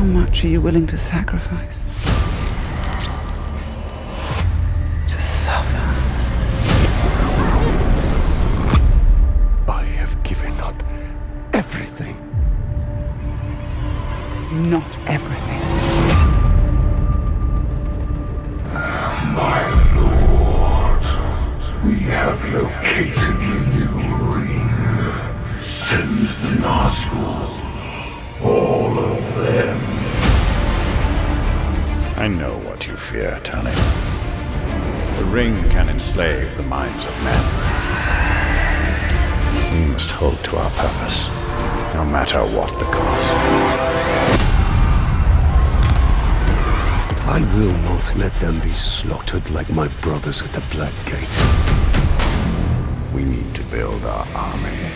much are you willing to sacrifice? To suffer? I have given up everything. Not everything. My lord, we have located the new ring. Send the Nazgûl. All of them. I know what you fear, Tony. The ring can enslave the minds of men. We must hold to our purpose, no matter what the cost. I will not let them be slaughtered like my brothers at the Black Gate. We need to build our army.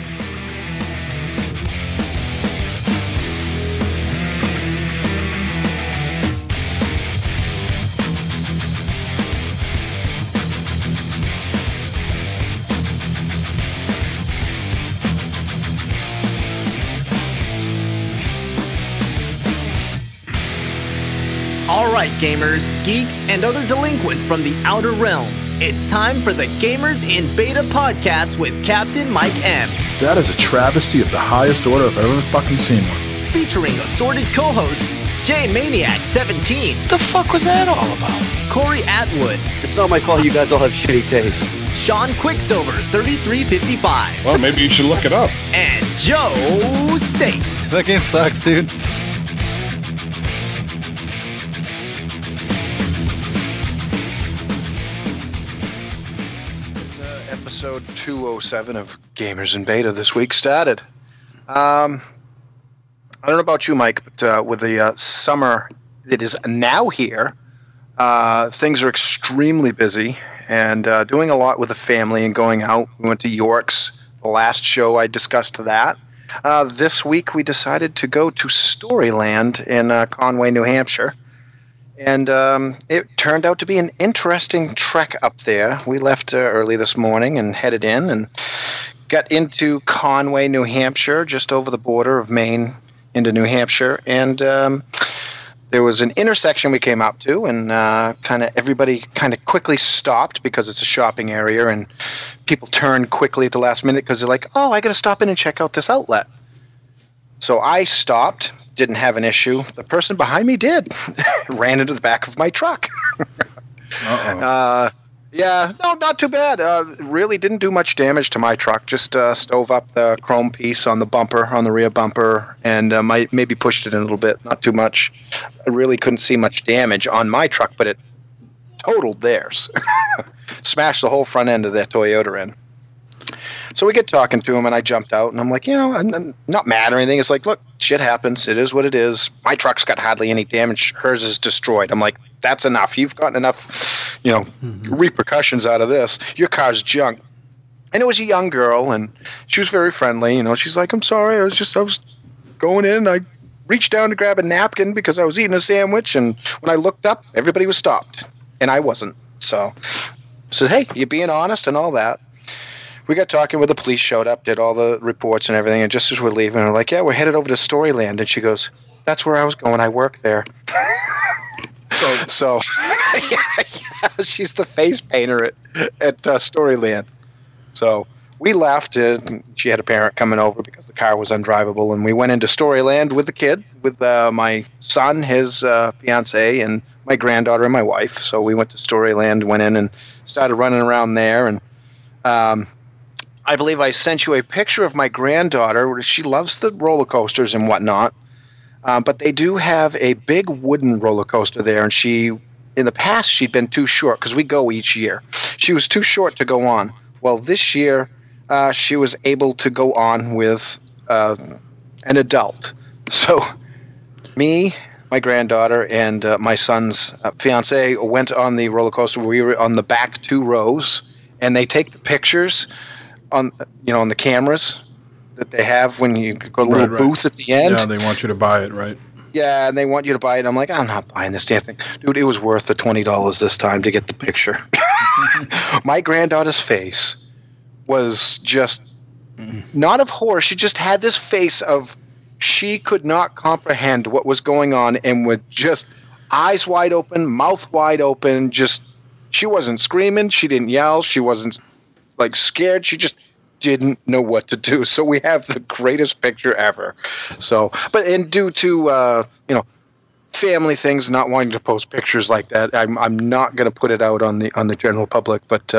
Alright gamers, geeks, and other delinquents from the outer realms, it's time for the Gamers in Beta podcast with Captain Mike M. That is a travesty of the highest order I've ever fucking seen one. Featuring assorted co-hosts, J Maniac 17. The fuck was that all about? Corey Atwood. It's not my fault you guys all have shitty taste. Sean Quicksilver 3355. Well, maybe you should look it up. And Joe State. That game sucks, dude. Episode 207 of Gamers in Beta this week started. I don't know about you, Mike, but with the summer that is now here, things are extremely busy and doing a lot with the family and going out. We went to York's. The last show I discussed that. This week we decided to go to Storyland in Conway, New Hampshire. And it turned out to be an interesting trek up there. We left early this morning and headed in and got into Conway, New Hampshire, just over the border of Maine into New Hampshire. And there was an intersection we came up to, and everybody quickly stopped because it's a shopping area, and people turned quickly at the last minute because they're like, oh, I got to stop in and check out this outlet. So I stopped. Didn't have an issue. The person behind me did. Ran into the back of my truck. Yeah, no, not too bad. Really didn't do much damage to my truck. Just stove up the chrome piece on the bumper, on the rear bumper, and maybe pushed it in a little bit. Not too much. I really couldn't see much damage on my truck, but it totaled theirs. Smashed the whole front end of their Toyota in. So we get talking to him, and I jumped out, and I'm like, I'm not mad or anything. It's like, look, shit happens. It is what it is. My truck's got hardly any damage. Hers is destroyed. I'm like, that's enough. You've gotten enough, repercussions out of this. Your car's junk. And it was a young girl, and she was very friendly. She's like, I'm sorry. I was going in, and I reached down to grab a napkin because I was eating a sandwich, and when I looked up, everybody was stopped, and I wasn't. So hey, you're being honest and all that. We got talking with the police, showed up, did all the reports and everything, and just as we're leaving, we're like, yeah, we're headed over to Storyland. And she goes, that's where I was going. I work there. So yeah, she's the face painter at Storyland. So we left. She had a parent coming over because the car was undrivable, and we went into Storyland with the kid, with my son, his fiance, and my granddaughter and my wife. So we went to Storyland, went in and started running around there, and I believe I sent you a picture of my granddaughter. She loves the roller coasters and whatnot, but they do have a big wooden roller coaster there, and in the past, she'd been too short, because we go each year. She was too short to go on. Well, this year, she was able to go on with an adult. So me, my granddaughter, and my son's fiance went on the roller coaster. We were on the back 2 rows, and they take the pictures on the cameras that they have when you go to a little booth at the end. Yeah, they want you to buy it, right? Yeah, and they want you to buy it. I'm like, I'm not buying this damn thing. Dude, it was worth the $20 this time to get the picture. My granddaughter's face was just not of horror. She just had this face of she could not comprehend what was going on and would just eyes wide open, mouth wide open, just she wasn't screaming, she didn't yell, she wasn't like scared, she just didn't know what to do. So we have the greatest picture ever. So, and due to family things, not wanting to post pictures like that, I'm not going to put it out on the general public. But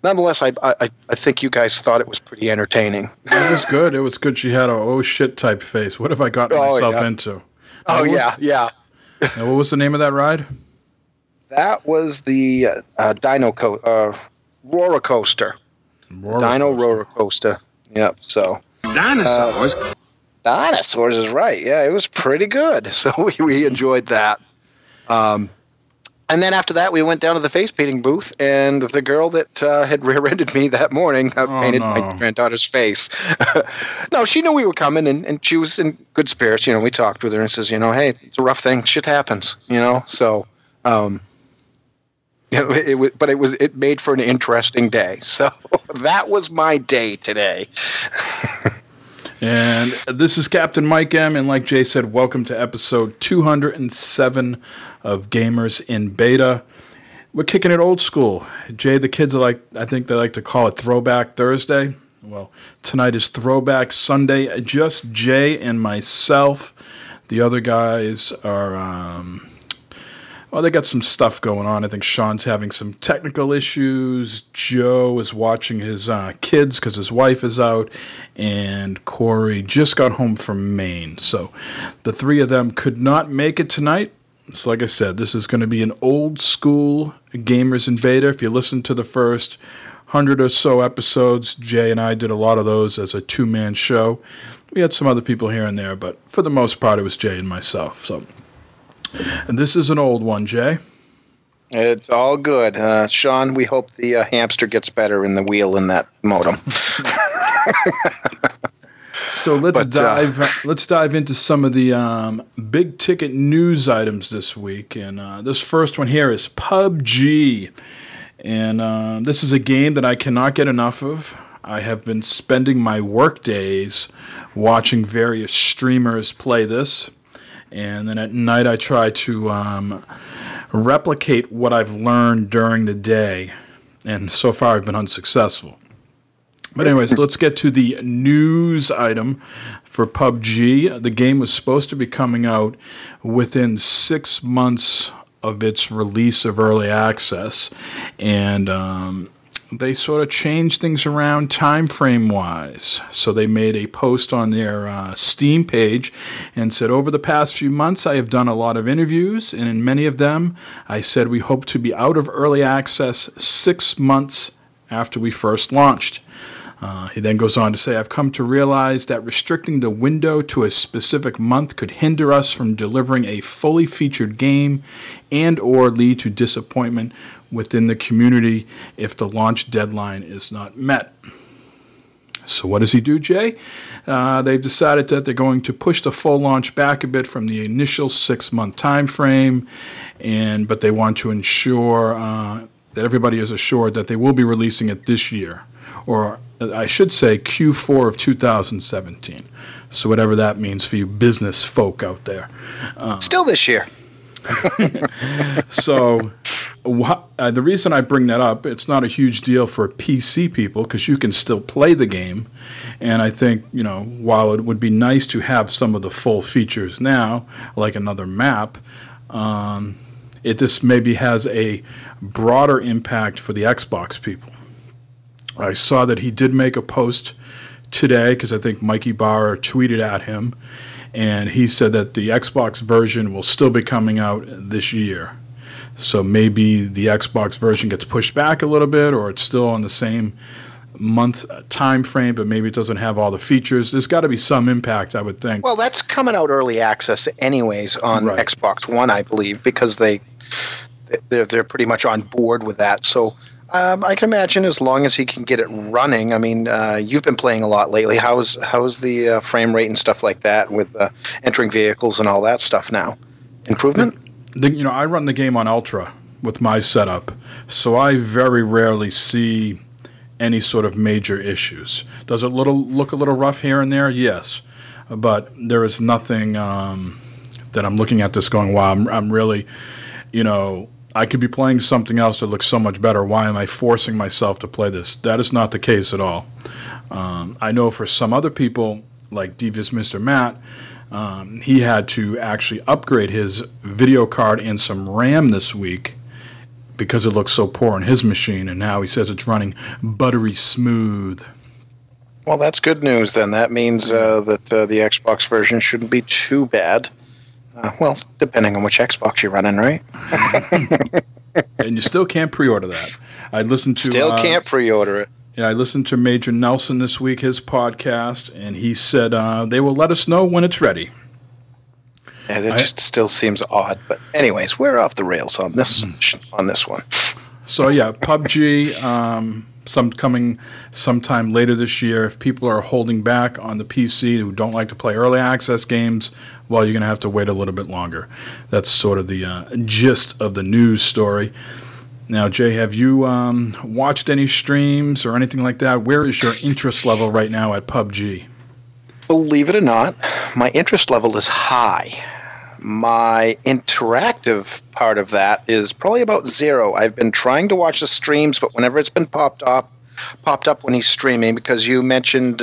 nonetheless, I think you guys thought it was pretty entertaining. It was good. It was good. She had a oh shit type face. What have I gotten myself into? Yeah. And what was the name of that ride? That was the roller coaster. Roller coaster. Yep. So Dinosaurs? Dinosaurs is right. Yeah, it was pretty good. So we enjoyed that. And then after that, we went down to the face painting booth, and the girl that had rear-ended me that morning painted my granddaughter's face. No, she knew we were coming, and she was in good spirits. We talked with her and says, hey, it's a rough thing. Shit happens, So, it made for an interesting day. So that was my day today. And this is Captain Mike M. And like Jay said, welcome to episode 207 of Gamers in Beta. We're kicking it old school. Jay, the kids I think they like to call it Throwback Thursday. Well, tonight is Throwback Sunday. Just Jay and myself. The other guys are... they got some stuff going on. I think Sean's having some technical issues. Joe is watching his kids because his wife is out. And Corey just got home from Maine. So the three of them could not make it tonight. So like I said, this is going to be an old school Gamers in Beta. If you listen to the first 100 or so episodes, Jay and I did a lot of those as a two-man show. We had some other people here and there, but for the most part, it was Jay and myself. So... And this is an old one, Jay. It's all good. Sean, we hope the hamster gets better in the wheel in that modem. So let's dive into some of the big ticket news items this week. And this first one here is PUBG. And this is a game that I cannot get enough of. I have been spending my work days watching various streamers play this. And then at night I try to replicate what I've learned during the day. And so far I've been unsuccessful. But anyways, let's get to the news item for PUBG. The game was supposed to be coming out within 6 months of its release of early access. And they sort of changed things around time frame wise. So they made a post on their Steam page and said, over the past few months I have done a lot of interviews, and in many of them I said we hope to be out of early access 6 months after we first launched. He then goes on to say, I've come to realize that restricting the window to a specific month could hinder us from delivering a fully featured game and or lead to disappointment within the community if the launch deadline is not met. So what does he do, Jay? They've decided that they're going to push the full launch back a bit from the initial 6-month time frame, but they want to ensure that everybody is assured that they will be releasing it this year, or I should say Q4 of 2017. So whatever that means for you business folk out there. Still this year. So the reason I bring that up, it's not a huge deal for PC people because you can still play the game. And I think, while it would be nice to have some of the full features now, like another map, it just maybe has a broader impact for the Xbox people. I saw that he did make a post today because I think Mikey Barr tweeted at him, and he said that the Xbox version will still be coming out this year. So maybe the Xbox version gets pushed back a little bit, or it's still on the same month time frame, but maybe it doesn't have all the features. There's got to be some impact, I would think. Well, that's coming out early access anyways on Xbox One, I believe, because they're pretty much on board with that. So I can imagine as long as he can get it running. I mean, you've been playing a lot lately. How's the frame rate and stuff like that with entering vehicles and all that stuff now? Improvement? I run the game on Ultra with my setup, so I very rarely see any sort of major issues. Does it look a little rough here and there? Yes. but there is nothing that I'm looking at this going, wow, I'm really, I could be playing something else that looks so much better. Why am I forcing myself to play this? That is not the case at all. I know for some other people, like Devious Mr. Matt, he had to actually upgrade his video card and some RAM this week because it looks so poor on his machine, and now he says it's running buttery smooth. Well, that's good news then. That means that the Xbox version shouldn't be too bad. Well, depending on which Xbox you're running, right? And you still can't pre-order that. I listened to Still can't pre-order it. Yeah, I listened to Major Nelson this week, his podcast, and he said they will let us know when it's ready. Yeah, it just still seems odd. But anyways, we're off the rails on this one. So yeah, PUBG, coming sometime later this year. If people are holding back on the PC who don't like to play early access games, well, you're going to have to wait a little bit longer. That's sort of the gist of the news story. Now, Jay, have you watched any streams or anything like that? Where is your interest level right now at PUBG? Believe it or not, my interest level is high. My interactive part of that is probably about 0. I've been trying to watch the streams, but whenever it's been popped up when he's streaming, because you mentioned,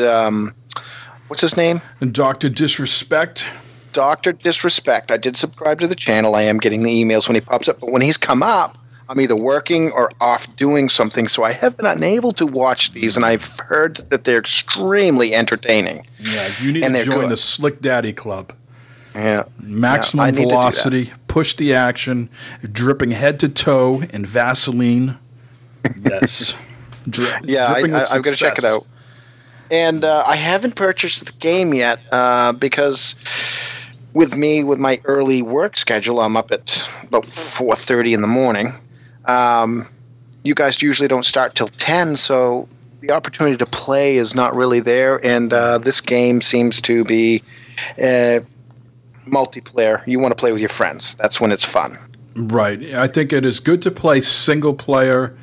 what's his name? Dr. Disrespect. Dr. Disrespect. I did subscribe to the channel. I am getting the emails when he pops up, but when he's come up, I'm either working or off doing something, so I have been unable to watch these, and I've heard that they're extremely entertaining. Yeah, you need to join the Slick Daddy Club. Yeah. Maximum velocity, push the action, dripping head to toe in Vaseline. Yes. Yeah, I've got to check it out. And I haven't purchased the game yet because with my early work schedule, I'm up at about 4:30 in the morning. You guys usually don't start till 10, so the opportunity to play is not really there. And this game seems to be multiplayer. You want to play with your friends. That's when it's fun. Right. I think it is good to play single player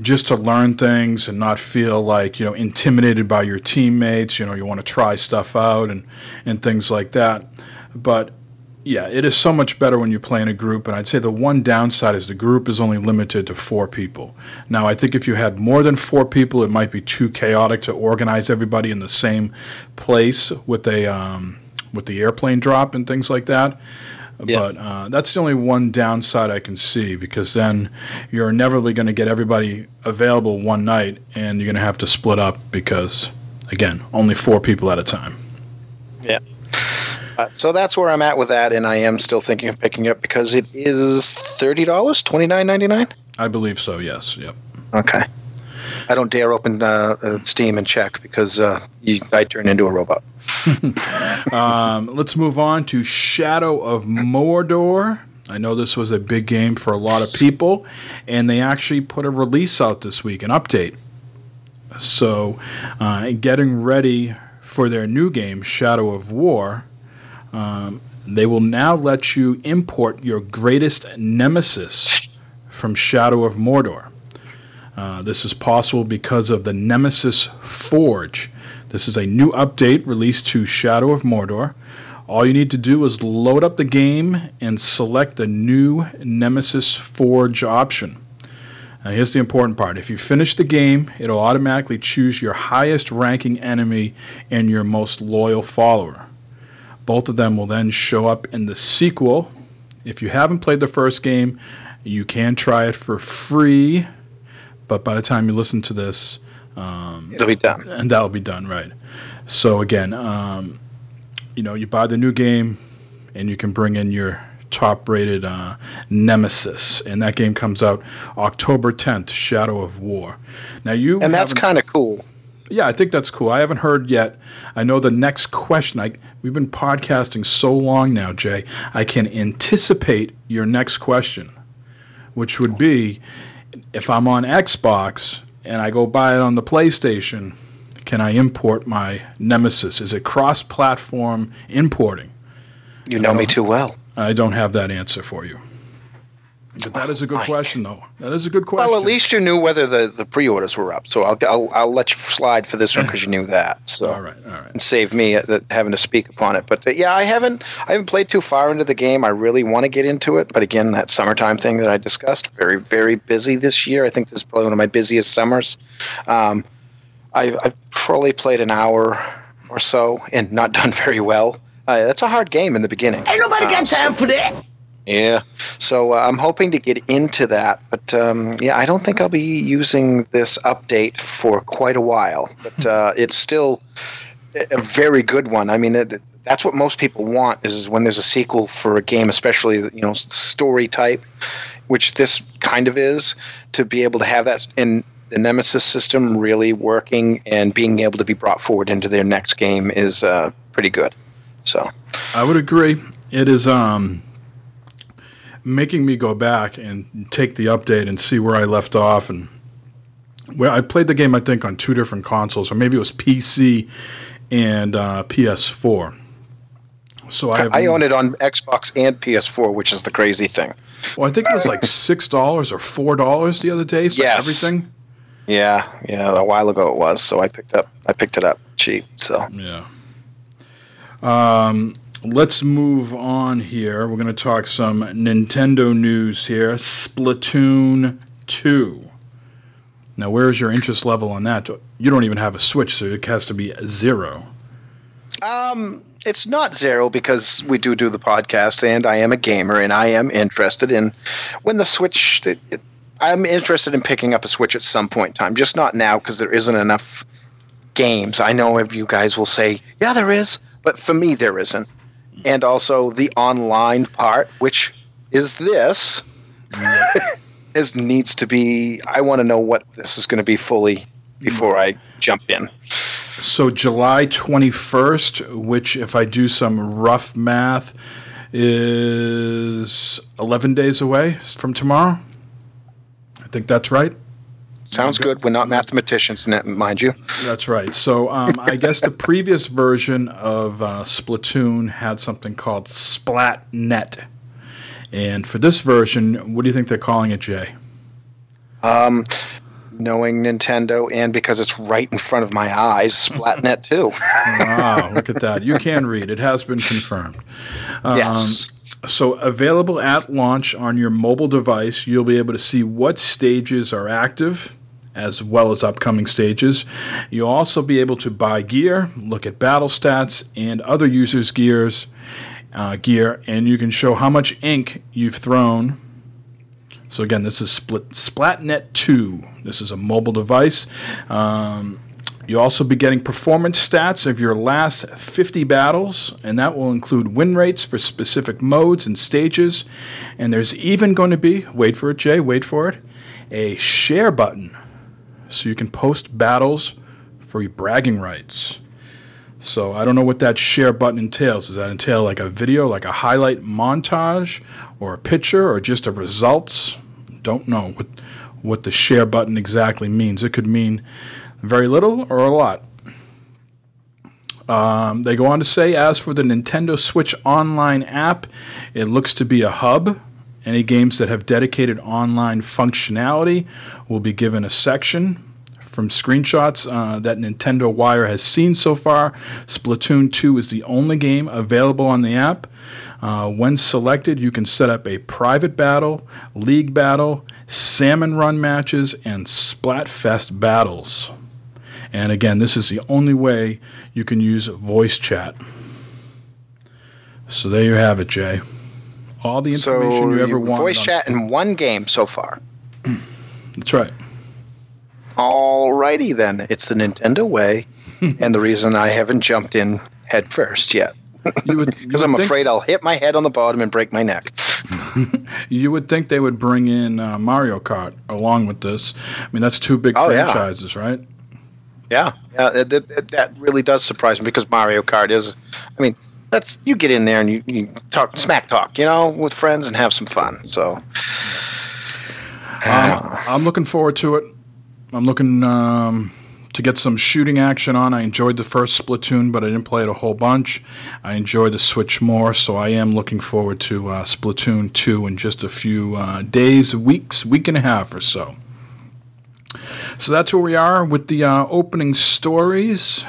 just to learn things and not feel like, intimidated by your teammates. You want to try stuff out and things like that. But yeah, it is so much better when you play in a group, and I'd say the one downside is the group is only limited to 4 people. Now, I think if you had more than 4 people, it might be too chaotic to organize everybody in the same place with the airplane drop and things like that. Yeah. But that's the only one downside I can see, because then you're inevitably going to get everybody available one night, and you're going to have to split up because, again, only 4 people at a time. Yeah. So that's where I'm at with that, and I am still thinking of picking up because it is $30, $29.99? I believe so, yes. Yep. Okay. I don't dare open Steam and check because I turn into a robot. Let's move on to Shadow of Mordor. I know this was a big game for a lot of people, and they actually put a release out this week, an update. So getting ready for their new game, Shadow of War, they will now let you import your greatest nemesis from Shadow of Mordor. This is possible because of the Nemesis Forge. This is a new update released to Shadow of Mordor. All you need to do is load up the game and select the new Nemesis Forge option. Now here's the important part. If you finish the game, it'll automatically choose your highest ranking enemy and your most loyal follower. Both of them will then show up in the sequel. If you haven't played the first game, you can try it for free, but by the time you listen to this, it'll be done. And that'll be done, right. So again, you buy the new game, and you can bring in your top-rated nemesis, and that game comes out October 10th, Shadow of War. Now that's kind of cool. Yeah, I think that's cool. I haven't heard yet. I know the next question. We've been podcasting so long now, Jay. I can anticipate your next question, which would be, if I'm on Xbox and I go buy it on the PlayStation, can I import my Nemesis? Is it cross-platform importing? You know me too well. I don't have that answer for you. But that is a good question, though. That is a good question. Well, at least you knew whether the pre-orders were up, so I'll let you slide for this one because you knew that. So all right. And save me having to speak upon it. But yeah, I haven't played too far into the game. I really want to get into it, but again, that summertime thing that I discussed, very very busy this year. I think this is probably one of my busiest summers. I've probably played an hour or so and not done very well. That's a hard game in the beginning. Ain't nobody got time for that. Yeah, so I'm hoping to get into that, but yeah, I don't think I'll be using this update for quite a while. But it's still a very good one. I mean, that's what most people want is when there's a sequel for a game, especially story type, which this kind of is, to be able to have that in the Nemesis system really working and being able to be brought forward into their next game is pretty good. So I would agree. It is making me go back and take the update and see where I left off. And where I played the game, I think, on 2 different consoles, or maybe it was PC and PS4. So I own it on Xbox and PS4, which is the crazy thing. Well, I think it was like $6 or $4 the other day for everything. Yeah, a while ago it was. So I picked it up cheap. So yeah. Let's move on here. We're going to talk some Nintendo news here. Splatoon 2. Now, where's your interest level on that? You don't even have a Switch, so it has to be 0. It's not 0 because we do the podcast, and I am a gamer, and I am interested in when the Switch. I'm interested in picking up a Switch at some point in time, just not now because there isn't enough games. I know you guys will say, yeah, there is, but for me, there isn't. And also the online part, which is this, needs to be. I want to know what this is going to be fully before I jump in. So July 21st, which if I do some rough math, is 11 days away from tomorrow. I think that's right. Sounds good. We're not mathematicians, mind you. That's right. So I guess the previous version of Splatoon had something called SplatNet. And for this version, what do you think they're calling it, Jay? Knowing Nintendo and because it's right in front of my eyes, SplatNet 2. Wow, look at that. You can read. It has been confirmed. Yes. So available at launch on your mobile device, you'll be able to see what stages are active as well as upcoming stages. You'll also be able to buy gear, look at battle stats and other users' gear, and you can show how much ink you've thrown. So again, this is SplatNet 2. This is a mobile device. You'll also be getting performance stats of your last 50 battles, and that will include win rates for specific modes and stages. And there's even going to be, wait for it, Jay, wait for it, a share button. So you can post battles for your bragging rights. So I don't know what that share button entails. Does that entail like a video, like a highlight montage, or a picture, or just a results? Don't know what the share button exactly means. It could mean very little or a lot. They go on to say, as for the Nintendo Switch Online app, it looks to be a hub. Any games that have dedicated online functionality will be given a section. From screenshots that Nintendo Wire has seen so far, Splatoon 2 is the only game available on the app. When selected, you can set up a private battle, league battle, salmon run matches, and Splatfest battles. And again, this is the only way you can use voice chat. So there you have it, Jay. All the information you ever wanted. Voice chat in one game so far. That's right. Alrighty then. It's the Nintendo way, and the reason I haven't jumped in head first yet. Because I'm afraid I'll hit my head on the bottom and break my neck. You would think they would bring in Mario Kart along with this. I mean, that's 2 big franchises, right? Yeah, that really does surprise me because Mario Kart is, I mean, that's, you get in there and you talk, smack talk, with friends and have some fun. So I'm looking forward to it. I'm looking to get some shooting action on. I enjoyed the first Splatoon, but I didn't play it a whole bunch. I enjoyed the Switch more, so I am looking forward to Splatoon 2 in just a few days, weeks, week and a half or so. So that's where we are with the opening stories.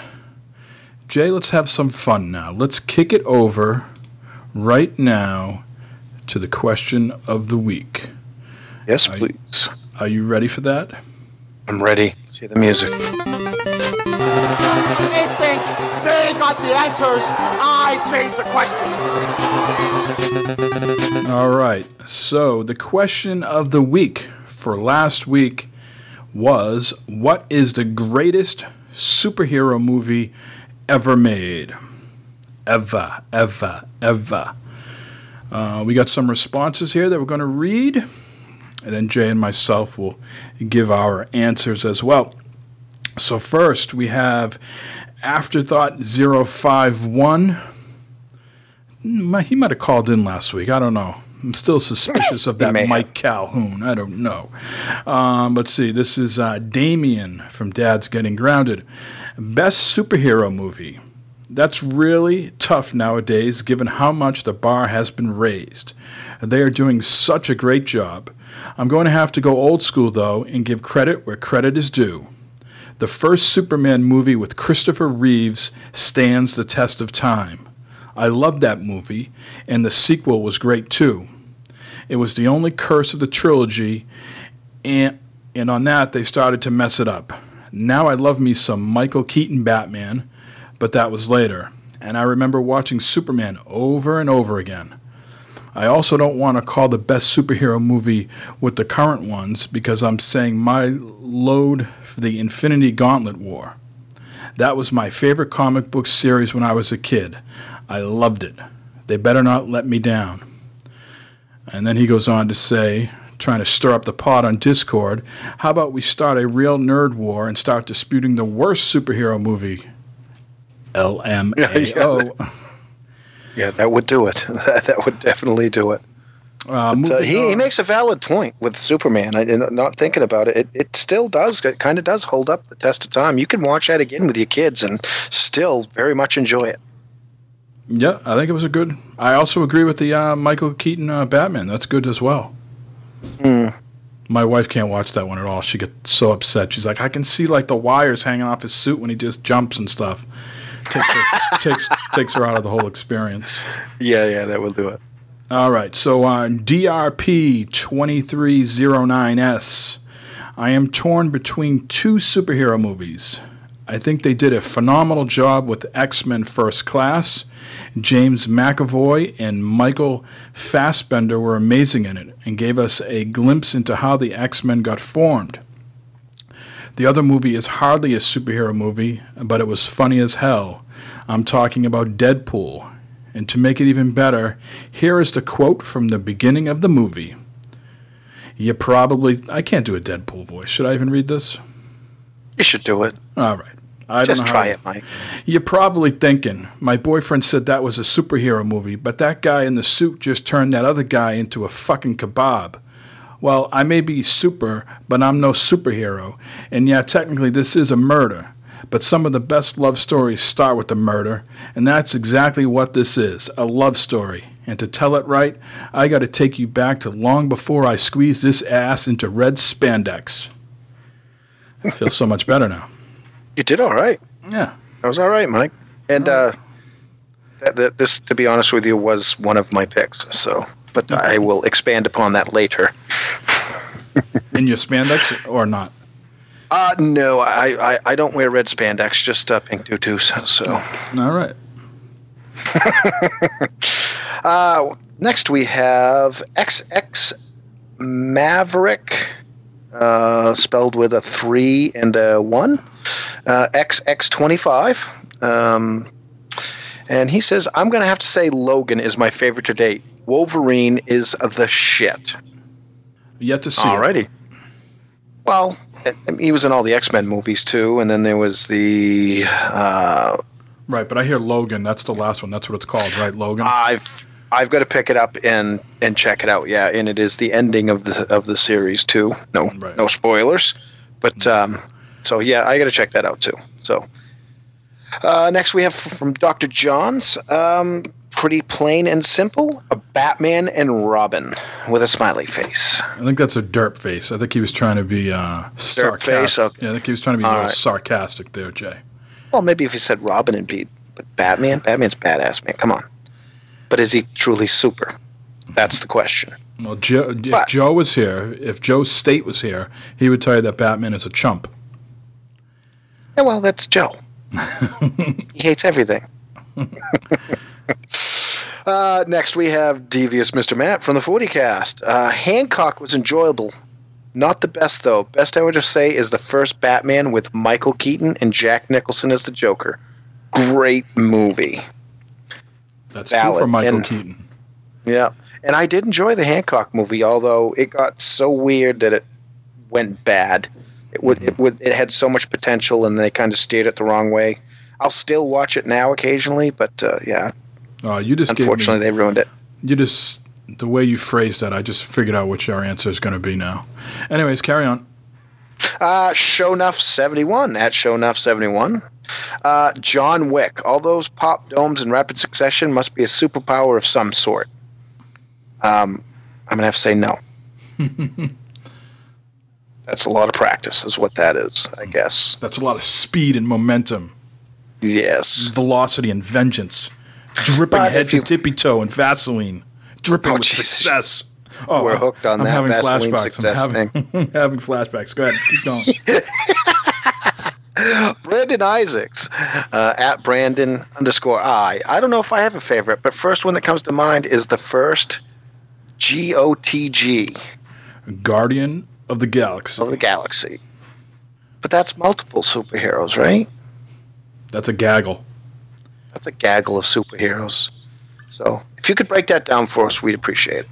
Jay, let's have some fun now. Let's kick it over right now to the question of the week. Yes, please. Are you ready for that? I'm ready. Let's hear the music. They think they got the answers. I change the questions. All right. So the question of the week for last week was, what is the greatest superhero movie ever made? Ever. We got some responses here that we're going to read. And then Jay and myself will give our answers as well. So first, we have Afterthought 051. He might have called in last week. I don't know. I'm still suspicious of that Mike Calhoun. I don't know. Let's see. This is Damien from Dad's Getting Grounded. Best superhero movie. That's really tough nowadays, given how much the bar has been raised. They are doing such a great job. I'm going to have to go old school, though, and give credit where credit is due. The first Superman movie with Christopher Reeves stands the test of time. I loved that movie, and the sequel was great, too. It was the only curse of the trilogy, and on that, they started to mess it up. Now I love me some Michael Keaton Batman, but that was later, and I remember watching Superman over and over again. I also don't want to call the best superhero movie with the current ones because I'm saying my load for the Infinity Gauntlet War. That was my favorite comic book series when I was a kid. I loved it. They better not let me down. And then he goes on to say, trying to stir up the pot on Discord, how about we start a real nerd war and start disputing the worst superhero movie? LMAO. Yeah, that would do it. That would definitely do it. He makes a valid point with Superman. Not thinking about it, it still does. It kind of does hold up the test of time. You can watch that again with your kids and still very much enjoy it. Yeah, I think it was a good. I also agree with the Michael Keaton Batman. That's good as well. My wife can't watch that one at all. She gets so upset. She's like, I can see like the wires hanging off his suit when he just jumps and stuff. Takes her out of the whole experience. Yeah, that will do it. All right, so on DRP2309S, I am torn between two superhero movies. I think they did a phenomenal job with X-Men First Class. James McAvoy and Michael Fassbender were amazing in it and gave us a glimpse into how the X-Men got formed. The other movie is hardly a superhero movie, but it was funny as hell. I'm talking about Deadpool. And to make it even better, here is the quote from the beginning of the movie. I can't do a Deadpool voice. Should I even read this? You should do it. All right. Just try it, Mike. You're probably thinking, my boyfriend said that was a superhero movie, but that guy in the suit just turned that other guy into a fucking kebab. Well, I may be super, but I'm no superhero. And yeah, technically this is a murder. But some of the best love stories start with a murder, and that's exactly what this is, a love story. And to tell it right, I got to take you back to long before I squeezed this ass into red spandex. I feel so much better now. You did all right. Yeah. That was all right, Mike. And this, to be honest with you, was one of my picks. So, but I will expand upon that later. In your spandex or not? No, I don't wear red spandex, just pink tutus. So. All right. Next we have XX Maverick, spelled with a 3 and a 1. XX25. And he says, I'm going to have to say Logan is my favorite to date. Wolverine is the shit. Yet to see. Alrighty. Well, he was in all the X-Men movies too, and then there was the... right, but I hear Logan. That's the last one. That's what it's called, right? Logan? I've got to pick it up and check it out, yeah. And it is the ending of the series too. No spoilers. But So yeah, I got to check that out too. So next we have from Dr. John's, pretty plain and simple, a Batman and Robin with a smiley face. I think that's a derp face. I think he was trying to be sarcastic. Face? Okay. Yeah, I think he was trying to be a little sarcastic there, Jay. Well, maybe if he said Robin and Pete, but Batman's badass, man. Come on. But is he truly super? That's the question. Well, if Joe was here, if Joe State was here, he would tell you that Batman is a chump. Yeah, well, that's Joe. He hates everything. Next, we have Devious Mr. Matt from the 40 cast. Hancock was enjoyable. Not the best, though. Best I would just say is the first Batman with Michael Keaton and Jack Nicholson as the Joker. Great movie. That's true for Michael Keaton. Yeah. And I did enjoy the Hancock movie, although it got so weird that it went bad. It had so much potential, and they kind of steered it the wrong way. I'll still watch it now occasionally, but yeah. Unfortunately, they ruined it. The way you phrased that, I just figured out what your answer is going to be now. Anyways, carry on. Shownuff71 at Shownuff71. John Wick. All those pop domes in rapid succession must be a superpower of some sort. I'm going to have to say no. That's a lot of practice, is what that is, I guess. That's a lot of speed and momentum. Yes. Velocity and vengeance. Dripping head to tippy toe and Vaseline. Dripping with success. Oh, we're hooked on that Vaseline success thing. I'm having flashbacks. Go ahead, keep going. Brandon Isaacs at Brandon_I. I don't know if I have a favorite, but first one that comes to mind is the first GOTG. Guardian of the Galaxy. Of the Galaxy. But that's multiple superheroes, right? That's a gaggle. That's a gaggle of superheroes. So if you could break that down for us, we'd appreciate it.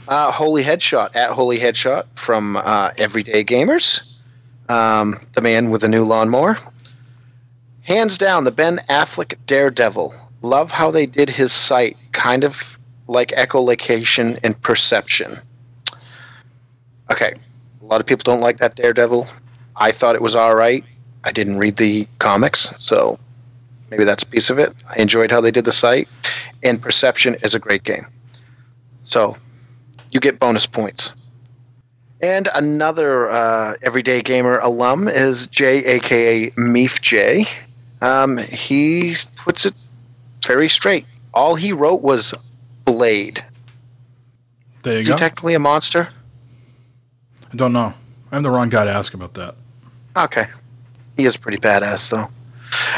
Holy Headshot at Holy Headshot from Everyday Gamers. The man with the new lawnmower. Hands down, the Ben Affleck Daredevil. Love how they did his sight, kind of like echolocation and perception. Okay, a lot of people don't like that Daredevil. I thought it was all right. I didn't read the comics, so maybe that's a piece of it. I enjoyed how they did the sight, and Perception is a great game. So you get bonus points. And another Everyday Gamer alum is Jay, a.k.a. Meef J. He puts it very straight. All he wrote was Blade. There you go. Is he technically a monster? I don't know. I'm the wrong guy to ask about that. Okay. He is pretty badass, though.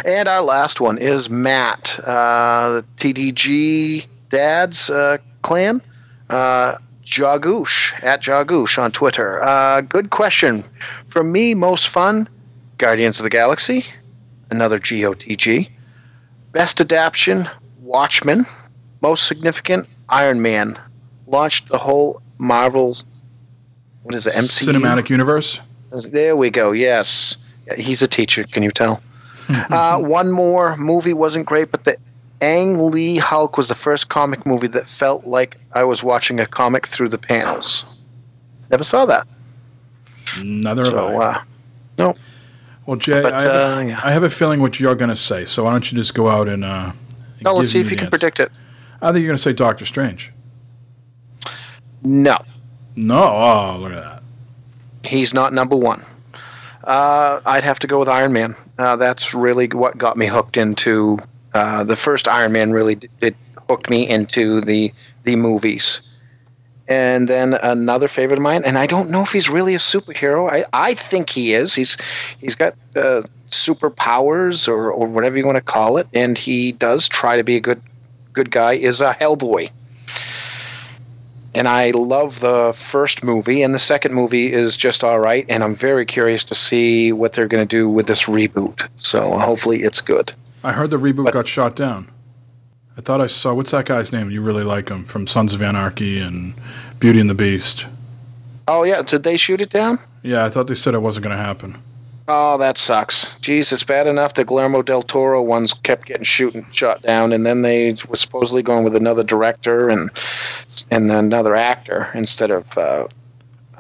And our last one is Matt, TDG Dad's clan. Jagoosh, at Jagoosh on Twitter. Good question. For me, most fun, Guardians of the Galaxy. Another GOTG. Best adaptation, Watchmen. Most significant, Iron Man. Launched the whole Marvel's, what is it, MCU? Cinematic Universe? There we go, yes. He's a teacher, can you tell? One more movie wasn't great, but the Ang Lee Hulk was the first comic movie that felt like I was watching a comic through the panels. Never saw that. Neither have I. No. Well, Jay, I have a feeling what you're going to say, so why don't you just go out and no, let's see if you can predict it. I think you're going to say Doctor Strange. No. No? Oh, look at that. He's not number one. I'd have to go with Iron Man. That's really what got me hooked into the first Iron Man. Really did hook me into the movies. And then another favorite of mine, and I don't know if he's really a superhero. I think he is. He's got superpowers or whatever you want to call it, and he does try to be a good guy. Is Hellboy. And I love the first movie, and the second movie is just all right, and I'm very curious to see what they're going to do with this reboot. So hopefully it's good. I heard the reboot got shot down. I thought I saw, what's that guy's name? You really like him, from Sons of Anarchy and Beauty and the Beast. Oh, yeah. Did they shoot it down? Yeah, I thought they said it wasn't going to happen. Oh, that sucks. Jeez, it's bad enough the Guillermo del Toro ones kept getting shot down, and then they were supposedly going with another director and another actor instead of...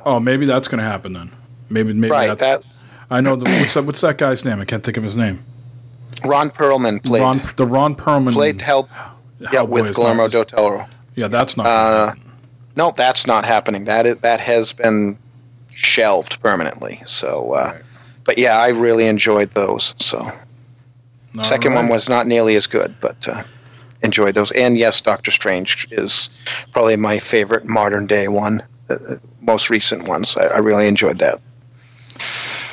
oh, maybe that's going to happen then. Maybe right, that... I know what's that guy's name? I can't think of his name. Ron Perlman played. Ron Perlman played Hellboy with Guillermo del Toro. Yeah, that's not. No, that's not happening. That has been shelved permanently. So, but yeah, I really enjoyed those. So, second one was not nearly as good, but enjoyed those. And yes, Doctor Strange is probably my favorite modern day one. Most recent ones. I really enjoyed that.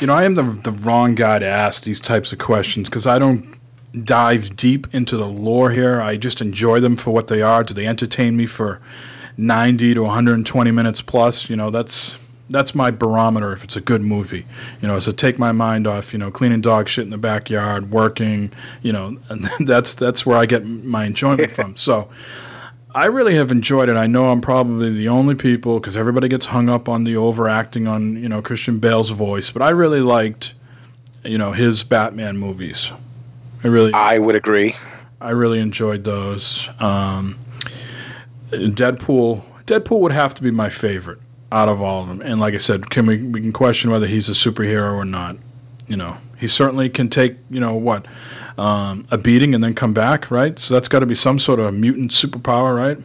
You know, I am the wrong guy to ask these types of questions because I don't dive deep into the lore here. I just enjoy them for what they are. Do they entertain me for 90 to 120 minutes plus? You know, that's my barometer if it's a good movie. You know, so take my mind off, you know, cleaning dog shit in the backyard, working, you know, and that's where I get my enjoyment from. So I really have enjoyed it. I know I'm probably the only people, because everybody gets hung up on the overacting on, you know, Christian Bale's voice, but I really liked, you know, his Batman movies. I would agree. I really enjoyed those. Deadpool would have to be my favorite out of all of them. And like I said, we can question whether he's a superhero or not. You know, he certainly can take, you know, a beating and then come back, right? So that's got to be some sort of mutant superpower, right?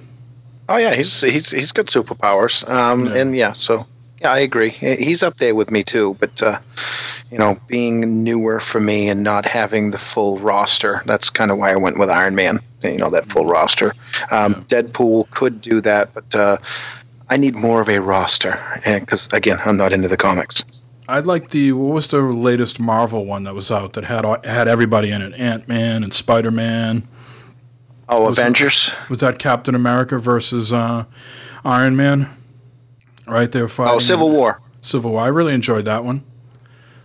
Oh yeah, he's got superpowers. And yeah, so yeah, I agree. He's up there with me too. But you know, being newer for me and not having the full roster, that's kind of why I went with Iron Man. You know, that full roster. Deadpool could do that, but I need more of a roster because again, I'm not into the comics. I'd like what was the latest Marvel one that was out that had everybody in it? Ant-Man and Spider-Man. Oh, Avengers? Was that Captain America versus Iron Man? Right, they were fighting. Oh, Civil War. Civil War. I really enjoyed that one.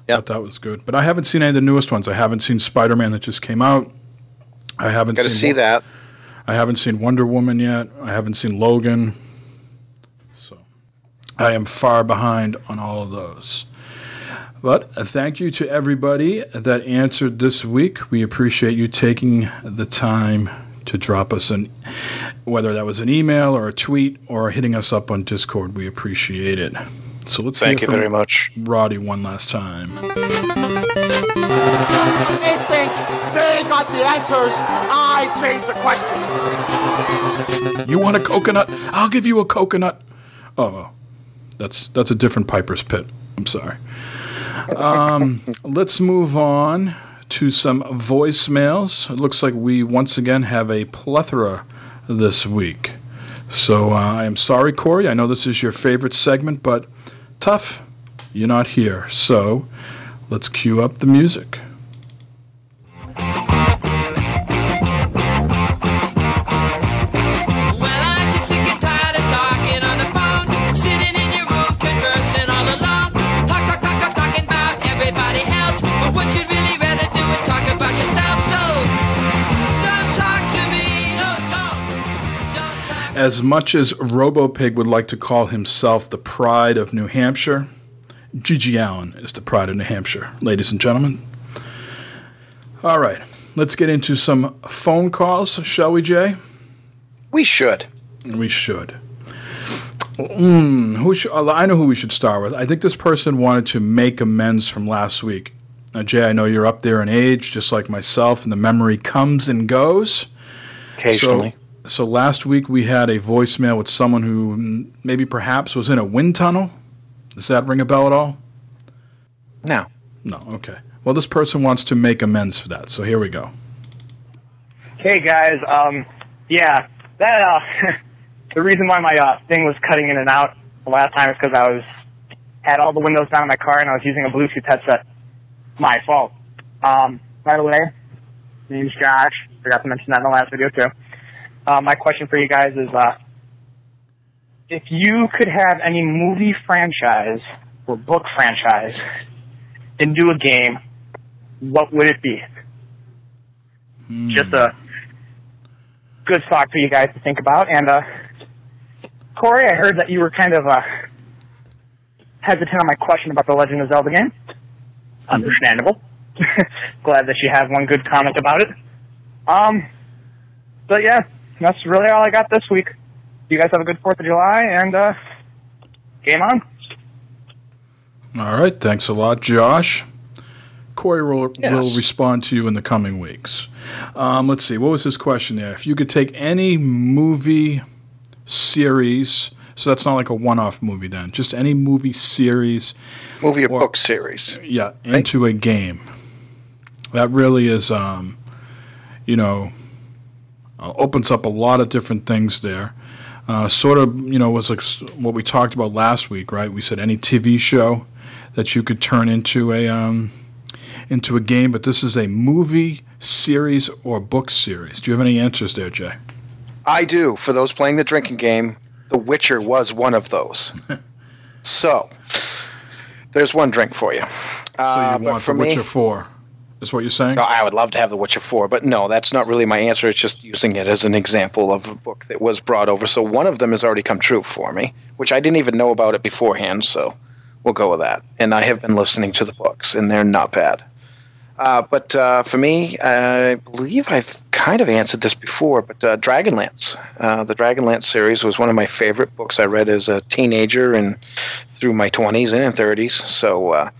Yeah, thought that was good. But I haven't seen any of the newest ones. I haven't seen Spider-Man that just came out. I haven't got to see that. I haven't seen Wonder Woman yet. I haven't seen Logan. So I am far behind on all of those. But thank you to everybody that answered this week. We appreciate you taking the time to drop us whether that was an email or a tweet or hitting us up on Discord. We appreciate it. So let's thank you very much, Roddy, one last time. They think they got the answers. I change the questions. You want a coconut? I'll give you a coconut. Oh, that's a different Piper's Pit. I'm sorry. Let's move on to some voicemails. It looks like we once again have a plethora this week. So I am sorry, Corey. I know this is your favorite segment, but tough, you're not here. So let's cue up the music. As much as RoboPig would like to call himself the pride of New Hampshire, Gigi Allen is the pride of New Hampshire, ladies and gentlemen. All right, let's get into some phone calls, shall we, Jay? We should. We should. I know who we should start with. I think this person wanted to make amends from last week. Now, Jay, I know you're up there in age, just like myself, and the memory comes and goes. Occasionally. So last week we had a voicemail with someone who maybe perhaps was in a wind tunnel. Does that ring a bell at all? No. No, okay. Well, this person wants to make amends for that, so here we go. Hey, guys. Yeah, that the reason why my thing was cutting in and out the last time is because I had all the windows down in my car and I was using a Bluetooth headset. My fault. By the way, my name's Josh. Forgot to mention that in the last video, too. My question for you guys is, if you could have any movie franchise or book franchise and do a game, what would it be? Just a good thought for you guys to think about. And, Corey, I heard that you were kind of hesitant on my question about the Legend of Zelda game. Understandable. Glad that you have one good comment about it. But yeah, that's really all I got this week. You guys have a good 4th of July, and game on. All right, thanks a lot, Josh. Corey will respond to you in the coming weeks. Let's see. What was his question there? If you could take any movie series, so that's not like a one-off movie then, just any movie series. Movie or book series. Yeah, into a game. That really is, opens up a lot of different things there. Sort of, was like what we talked about last week, right? We said any TV show that you could turn into a game, but this is a movie series or book series. Do you have any answers there, Jay? I do. For those playing the drinking game, The Witcher was one of those. So, there's one drink for you. So you want The Witcher 4, is what you're saying? No, I would love to have The Witcher 4, but no, that's not really my answer. It's just using it as an example of a book that was brought over. So one of them has already come true for me, which I didn't even know about it beforehand, so we'll go with that. And I have been listening to the books, and they're not bad. But for me, I believe I've kind of answered this before, but Dragonlance. The Dragonlance series was one of my favorite books I read as a teenager and through my 20s and 30s. So I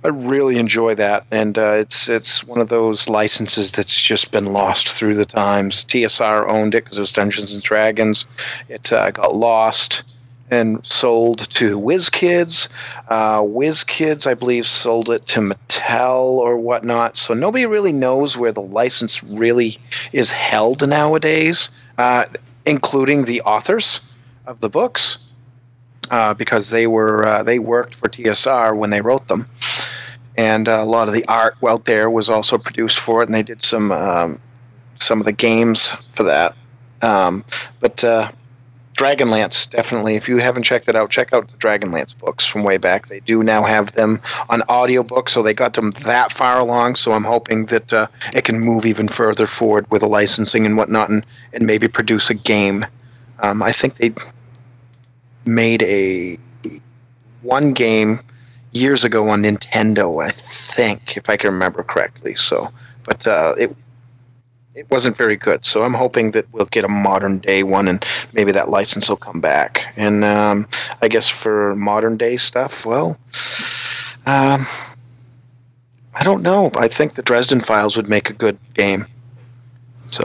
really enjoy that, and it's one of those licenses that's just been lost through the times. TSR owned it because it was Dungeons & Dragons. It got lost and sold to WizKids. WizKids, I believe, sold it to Mattel or whatnot. So nobody really knows where the license really is held nowadays, including the authors of the books, because they worked for TSR when they wrote them. And a lot of the art out there was also produced for it, and they did some of the games for that. But Dragonlance, definitely. If you haven't checked it out, check out the Dragonlance books from way back. They do now have them on audiobook, so they got them that far along. So I'm hoping that it can move even further forward with the licensing and whatnot, and maybe produce a game. I think they made one game years ago on Nintendo, I think, if I can remember correctly. So, but it wasn't very good, so I'm hoping that we'll get a modern day one, and maybe that license will come back. And I guess for modern day stuff, well, I don't know. I think the Dresden Files would make a good game. So,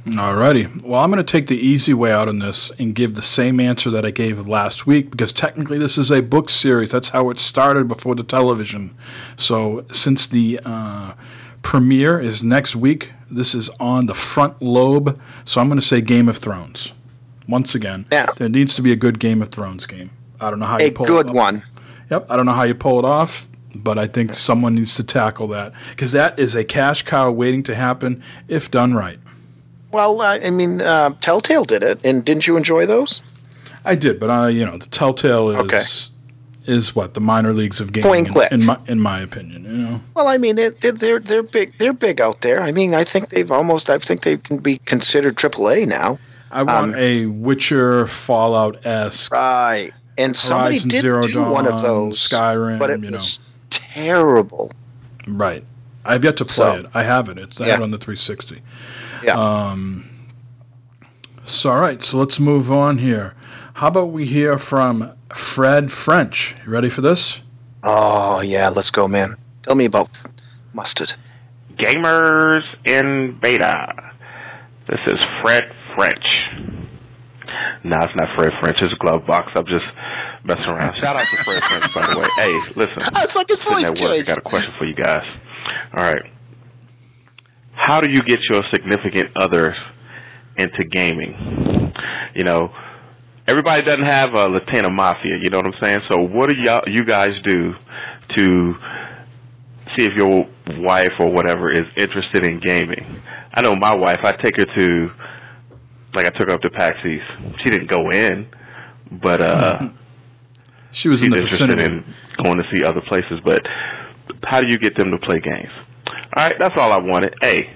alrighty. Well, I'm going to take the easy way out on this and give the same answer that I gave last week, because technically this is a book series. That's how it started before the television. So since the premiere is next week, this is on the front lobe, so I'm going to say Game of Thrones. Once again, there needs to be a good Game of Thrones game. I don't know how you pull it off. A good one. Yep, I don't know how you pull it off, but I think someone needs to tackle that, because that is a cash cow waiting to happen if done right. Well, I mean, Telltale did it, and didn't you enjoy those? I did, but the Telltale is what the minor leagues of gaming, in my opinion. Well, I mean, they're big. They're big out there. I mean, I think they can be considered AAA now. I want a Witcher, Fallout-esque, right? And somebody Horizon did Zero do Dawn, one of those, Skyrim, but it was terrible. Right. I've yet to play it. I have it. It's out on the 360. Yeah. So all right. So let's move on here. How about we hear from Fred French? You ready for this? Oh, yeah. Let's go, man. Tell me about Mustard. Gamers in beta. This is Fred French. No, it's not Fred French. It's a glove box. I'm just messing around. Shout out to Fred French, by the way. Hey, listen. It's like his voice changed. I got a question for you guys. All right. How do you get your significant others into gaming? Everybody doesn't have a Latina mafia, you know what I'm saying? So what do you guys do to see if your wife or whatever is interested in gaming? I know my wife, I take her to, I took her up to PAX East. She didn't go in, but she was in the vicinity. In going to see other places. But how do you get them to play games? All right, that's all I wanted. Hey,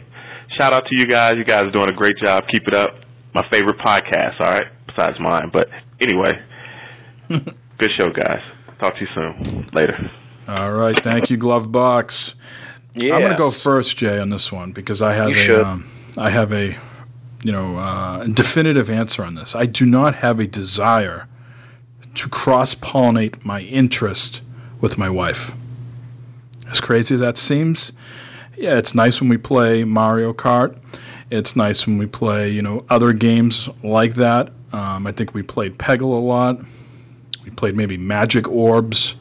shout out to you guys. You guys are doing a great job. Keep it up. My favorite podcast, all right, besides mine. But anyway, good show, guys. Talk to you soon. Later. All right. Thank you, Glove Box. Yes. I'm going to go first, Jay, on this one, because I have a definitive answer on this. I do not have a desire to cross-pollinate my interest with my wife. As crazy as that seems, yeah, it's nice when we play Mario Kart. It's nice when we play, other games like that. I think we played Peggle a lot. We played maybe Magic Orbs.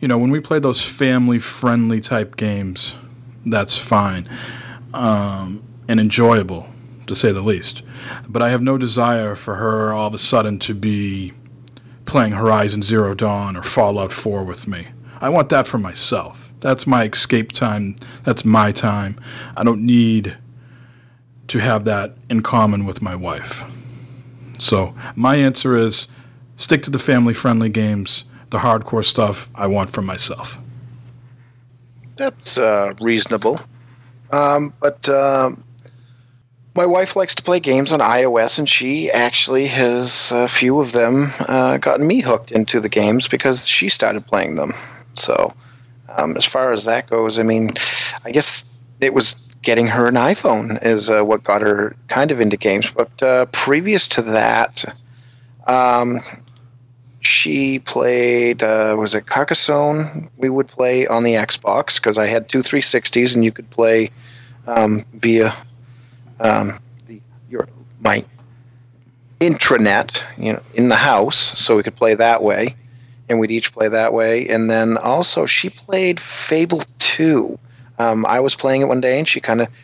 When we play those family-friendly type games, that's fine and enjoyable, to say the least. But I have no desire for her all of a sudden to be playing Horizon Zero Dawn or Fallout 4 with me. I want that for myself. That's my escape time. That's my time. I don't need to have that in common with my wife. So my answer is stick to the family-friendly games. The hardcore stuff I want for myself. That's reasonable. But my wife likes to play games on iOS, and she actually has a few of them gotten me hooked into the games because she started playing them. So as far as that goes, I mean, I guess it was getting her an iPhone is what got her kind of into games. But previous to that, she played, was it Carcassonne? We would play on the Xbox because I had two 360s, and you could play via my intranet, in the house, so we could play that way, and we'd each play that way. And then also she played Fable 2. I was playing it one day, and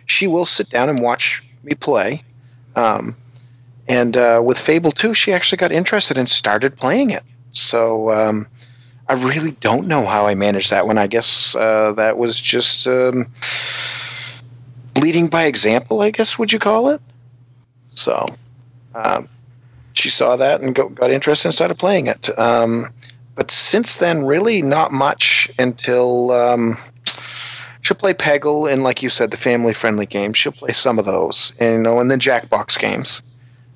she will sit down and watch me play. And with Fable 2, she actually got interested and started playing it. So I really don't know how I managed that one. I guess that was just leading by example, I guess, would you call it? So she saw that and got interested and started playing it. But since then, really not much until she'll play Peggle and, like you said, the family-friendly games. She'll play some of those, and then Jackbox games.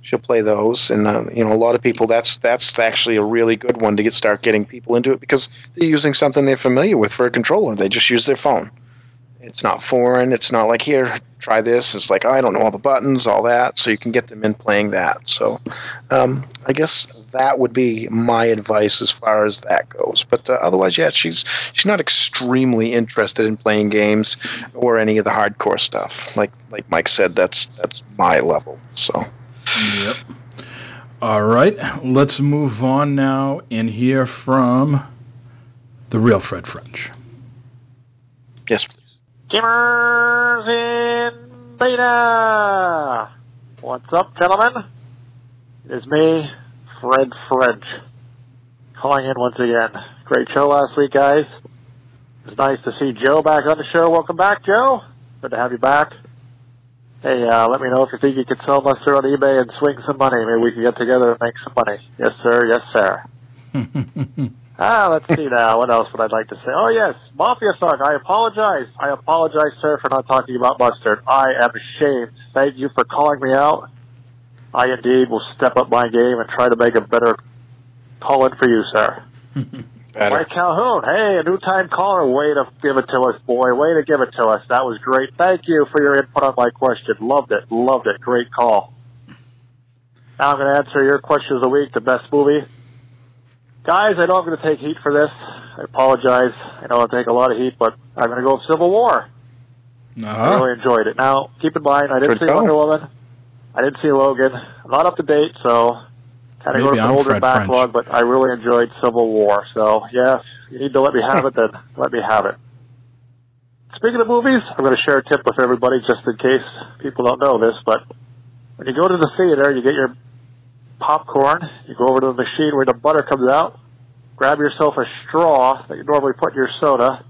She'll play those, and a lot of people. That's actually a really good one to start getting people into it because they're using something they're familiar with for a controller. They just use their phone. It's not foreign. It's not like, here, try this. It's like, I don't know all the buttons, all that. So you can get them in playing that. So I guess that would be my advice as far as that goes. But otherwise, yeah, she's not extremely interested in playing games or any of the hardcore stuff. Like Mike said, that's my level. So. Yep. All right. Let's move on now and hear from the real Fred French. Yes, please. Gamers in Beta! What's up, gentlemen? It is me, Fred French, calling in once again. Great show last week, guys. It's nice to see Joe back on the show. Welcome back, Joe. Good to have you back. Hey, let me know if you think you could sell mustard on eBay and swing some money. Maybe we can get together and make some money. Yes, sir. Yes, sir. Let's see now. What else would I like to say? Oh, yes. Mafia Thug, I apologize. I apologize, sir, for not talking about mustard. I am ashamed. Thank you for calling me out. I indeed will step up my game and try to make a better call-in for you, sir. Mike Calhoun, hey, a new-time caller. Way to give it to us, boy. Way to give it to us. That was great. Thank you for your input on my question. Loved it. Loved it. Great call. Now I'm going to answer your question of the week, the best movie. Guys, I know I'm going to take heat for this. I apologize. I know I'll take a lot of heat, but I'm going to go with Civil War. I really enjoyed it. Now, keep in mind, I didn't see Wonder Woman. I didn't see Logan. I'm not up to date, so kind of go to an older backlog, but I really enjoyed Civil War. So, yeah, if you need to let me have it, then let me have it. Speaking of movies, I'm going to share a tip with everybody just in case people don't know this, but when you go to the theater, you get your popcorn, you go over to the machine where the butter comes out, grab yourself a straw that you normally put in your soda,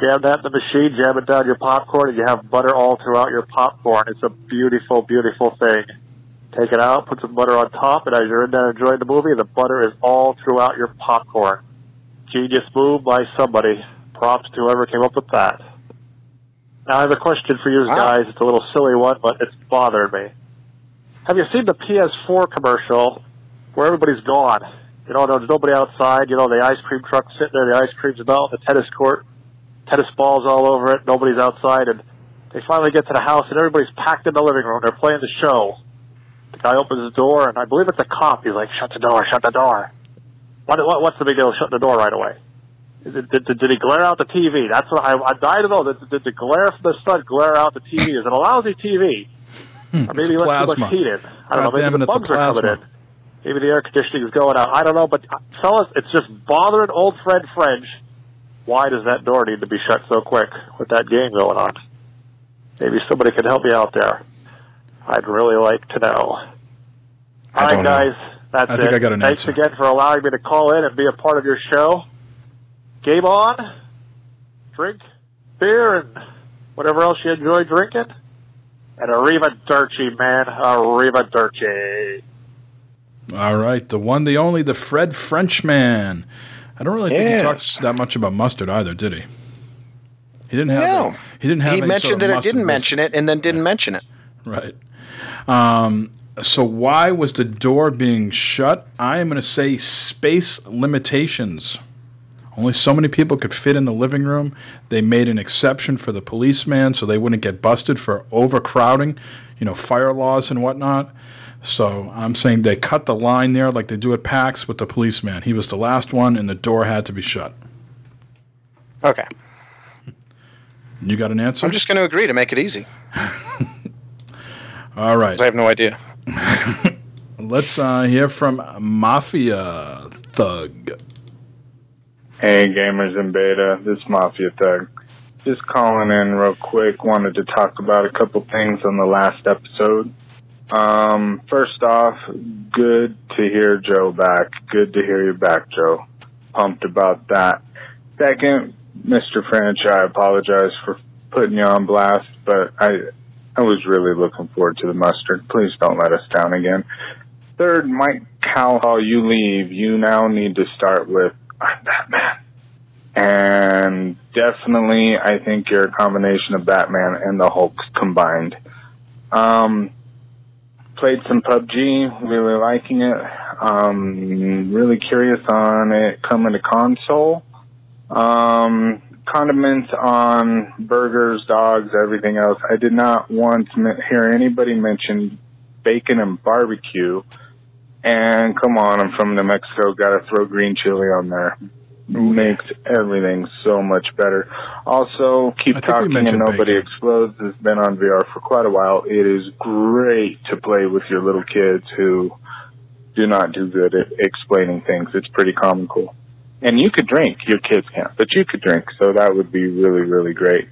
jam that in the machine, jam it down your popcorn, and you have butter all throughout your popcorn. It's a beautiful, beautiful thing. Take it out, put some butter on top, and as you're in there enjoying the movie, the butter is all throughout your popcorn. Genius move by somebody. Props to whoever came up with that. Now I have a question for you guys. It's a little silly one, but it's bothered me. Have you seen the PS4 commercial where everybody's gone? You know, there's nobody outside. You know, the ice cream truck sitting there, the ice cream's about, the tennis court, tennis balls all over it, nobody's outside, and they finally get to the house, and everybody's packed in the living room. They're playing the show. The guy opens the door, and I believe it's a cop. He's like, shut the door, shut the door. What's the big deal shutting the door right away? Did he glare out the TV? That's what I died to know. Did the glare from the sun glare out the TV? Is it a lousy TV? Or maybe he lets too much heat in. I don't know. Maybe the bugs are coming in. Maybe the air conditioning is going out. I don't know. But fellas, it's just bothering old Fred French. Why does that door need to be shut so quick with that game going on? Maybe somebody can help me out there. I'd really like to know. All right, guys. That's it. I think I got an Thanks answer. again for allowing me to call in and be a part of your show. Game on. Drink beer and whatever else you enjoy drinking. And arrivederci, man. Arrivederci. All right, the one, the only, the Fred Frenchman. I don't really think he talked that much about mustard either, did he? He didn't have. He didn't have. He mentioned that it didn't mention it, and then didn't mention it. Right. So why was the door being shut? I am going to say space limitations. Only so many people could fit in the living room. They made an exception for the policeman so they wouldn't get busted for overcrowding, fire laws and whatnot. So I'm saying they cut the line there like they do at PAX with the policeman. He was the last one, and the door had to be shut. Okay. You got an answer? I'm just going to agree to make it easy. All right. 'Cause I have no idea. Let's hear from Mafia Thug. Hey, gamers in beta, this is Mafia Thug. Just calling in real quick, wanted to talk about a couple things on the last episode. First off, good to hear Joe back. Good to hear you back, Joe. Pumped about that. Second, Mr. French, I apologize for putting you on blast, but I was really looking forward to the mustard. Please don't let us down again. Third, Mike Cowhall, you leave. You now need to start with I'm Batman. And definitely, I think you're a combination of Batman and the Hulk combined. Played some PUBG, really liking it. Really curious on it coming to console. Condiments on burgers, dogs, everything else. I did not once hear anybody mention bacon and barbecue. And come on, I'm from New Mexico, gotta throw green chili on there. Makes everything so much better. Also, Keep Talking and Nobody Explodes has been on VR for quite a while. It is great to play with your little kids who do not do good at explaining things. It's pretty comical. And you could drink. Your kids can't, but you could drink, so that would be really, really great.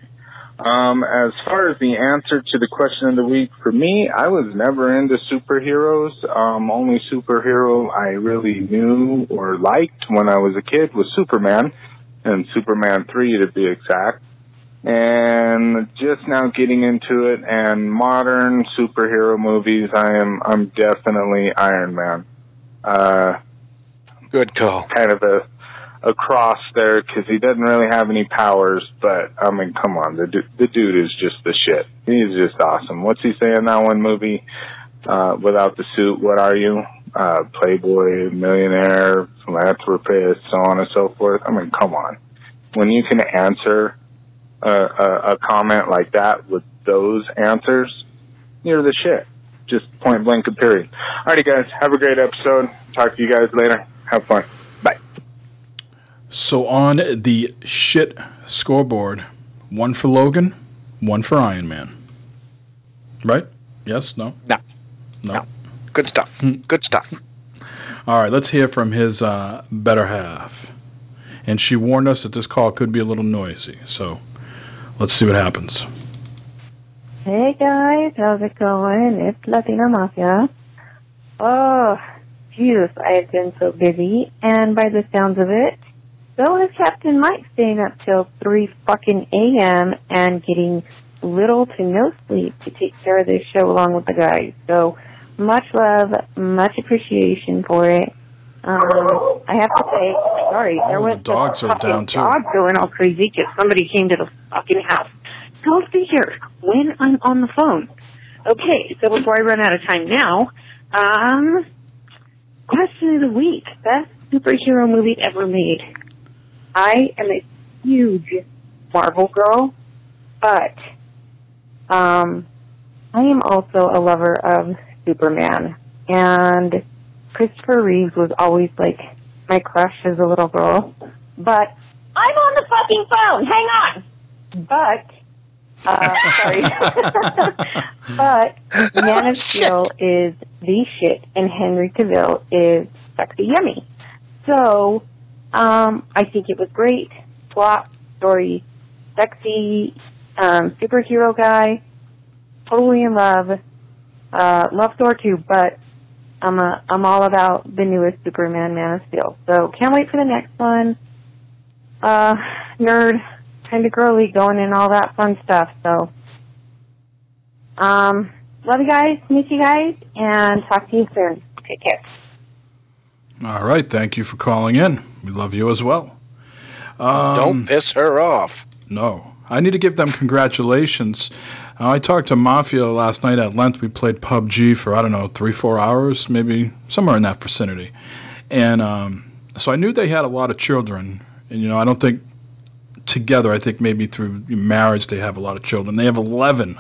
As far as the answer to the question of the week, for me, I was never into superheroes. Only superhero I really knew or liked when I was a kid was Superman, and Superman 3 to be exact. And just now getting into it, and modern superhero movies, I'm definitely Iron Man. Good call. Kind of a cross there because he doesn't really have any powers, but I mean, come on, the dude is just the shit. He's just awesome. What's he say in that one movie? Without the suit, what are you? Playboy, millionaire, philanthropist, so on and so forth. I mean, come on. When you can answer a comment like that with those answers, you're the shit. Just point blank and period. Alrighty, guys, have a great episode. Talk to you guys later. Have fun. Bye. So on the shit scoreboard, 1 for Logan, 1 for Iron Man. Right? Yes? No? No. Good stuff. Good stuff. All right, let's hear from his better half. And she warned us that this call could be a little noisy, so let's see what happens. Hey guys, how's it going? It's Latina Mafia. Oh, Jesus, I've been so busy, and by the sounds of it, so has Captain Mike staying up till 3 fucking a.m. and getting little to no sleep to take care of this show along with the guys. So, much love, much appreciation for it. I have to say, sorry, there was the dogs are down too. Dog going all crazy because somebody came to the fucking house. Don't be here when I'm on the phone. Okay, so before I run out of time now, question of the week: best superhero movie ever made. I am a huge Marvel girl, but I am also a lover of Superman. And Christopher Reeves was always like my crush as a little girl. But I fucking phone. Hang on. But, sorry. But Man of Steel is the shit, and Henry Cavill is sexy yummy. So, I think it was great. Plot, story, sexy, superhero guy, totally in love. Love Thor too, but I'm all about the newest Superman, Man of Steel. So can't wait for the next one. Nerd, kind of girly, going in all that fun stuff. So, love you guys, miss you guys, and talk to you soon. Take care. All right, thank you for calling in. We love you as well. Don't piss her off. No. I need to give them congratulations. I talked to Mafia last night at length. We played PUBG for, 3-4 hours, maybe somewhere in that vicinity. And so I knew they had a lot of children. And, I don't think together, I think maybe through marriage they have a lot of children. They have 11.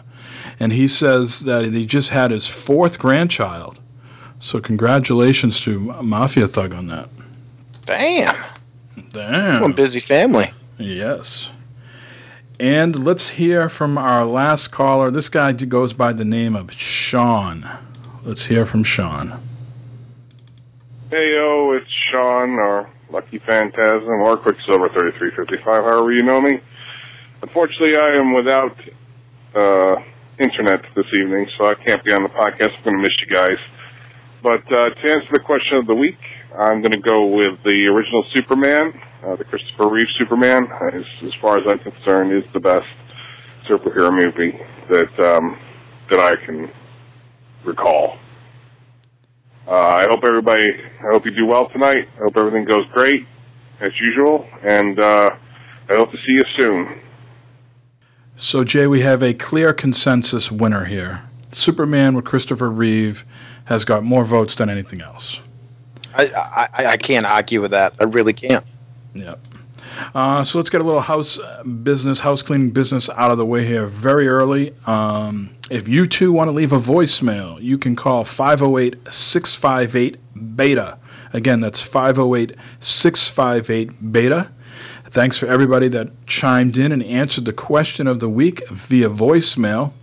And he says that he just had his 4th grandchild. So congratulations to Mafia Thug on that. Damn. Damn. One busy family. Yes. And let's hear from our last caller. This guy goes by the name of Sean. Let's hear from Sean. Hey, yo, it's Sean, or Lucky Phantasm, or Quicksilver 3355, however you know me. Unfortunately, I am without internet this evening, so I can't be on the podcast. I'm going to miss you guys. But to answer the question of the week, I'm going to go with the original Superman. The Christopher Reeve Superman, as far as I'm concerned, is the best superhero movie that I can recall. I hope you do well tonight. I hope everything goes great, as usual, and I hope to see you soon. So, Jay, we have a clear consensus winner here. Superman with Christopher Reeve has got more votes than anything else. I can't argue with that. I really can't. Yep. So let's get a little house cleaning business out of the way here very early. If you too want to leave a voicemail, you can call 508-658-BETA. Again, that's 508-658-BETA. Thanks for everybody that chimed in and answered the question of the week via voicemail.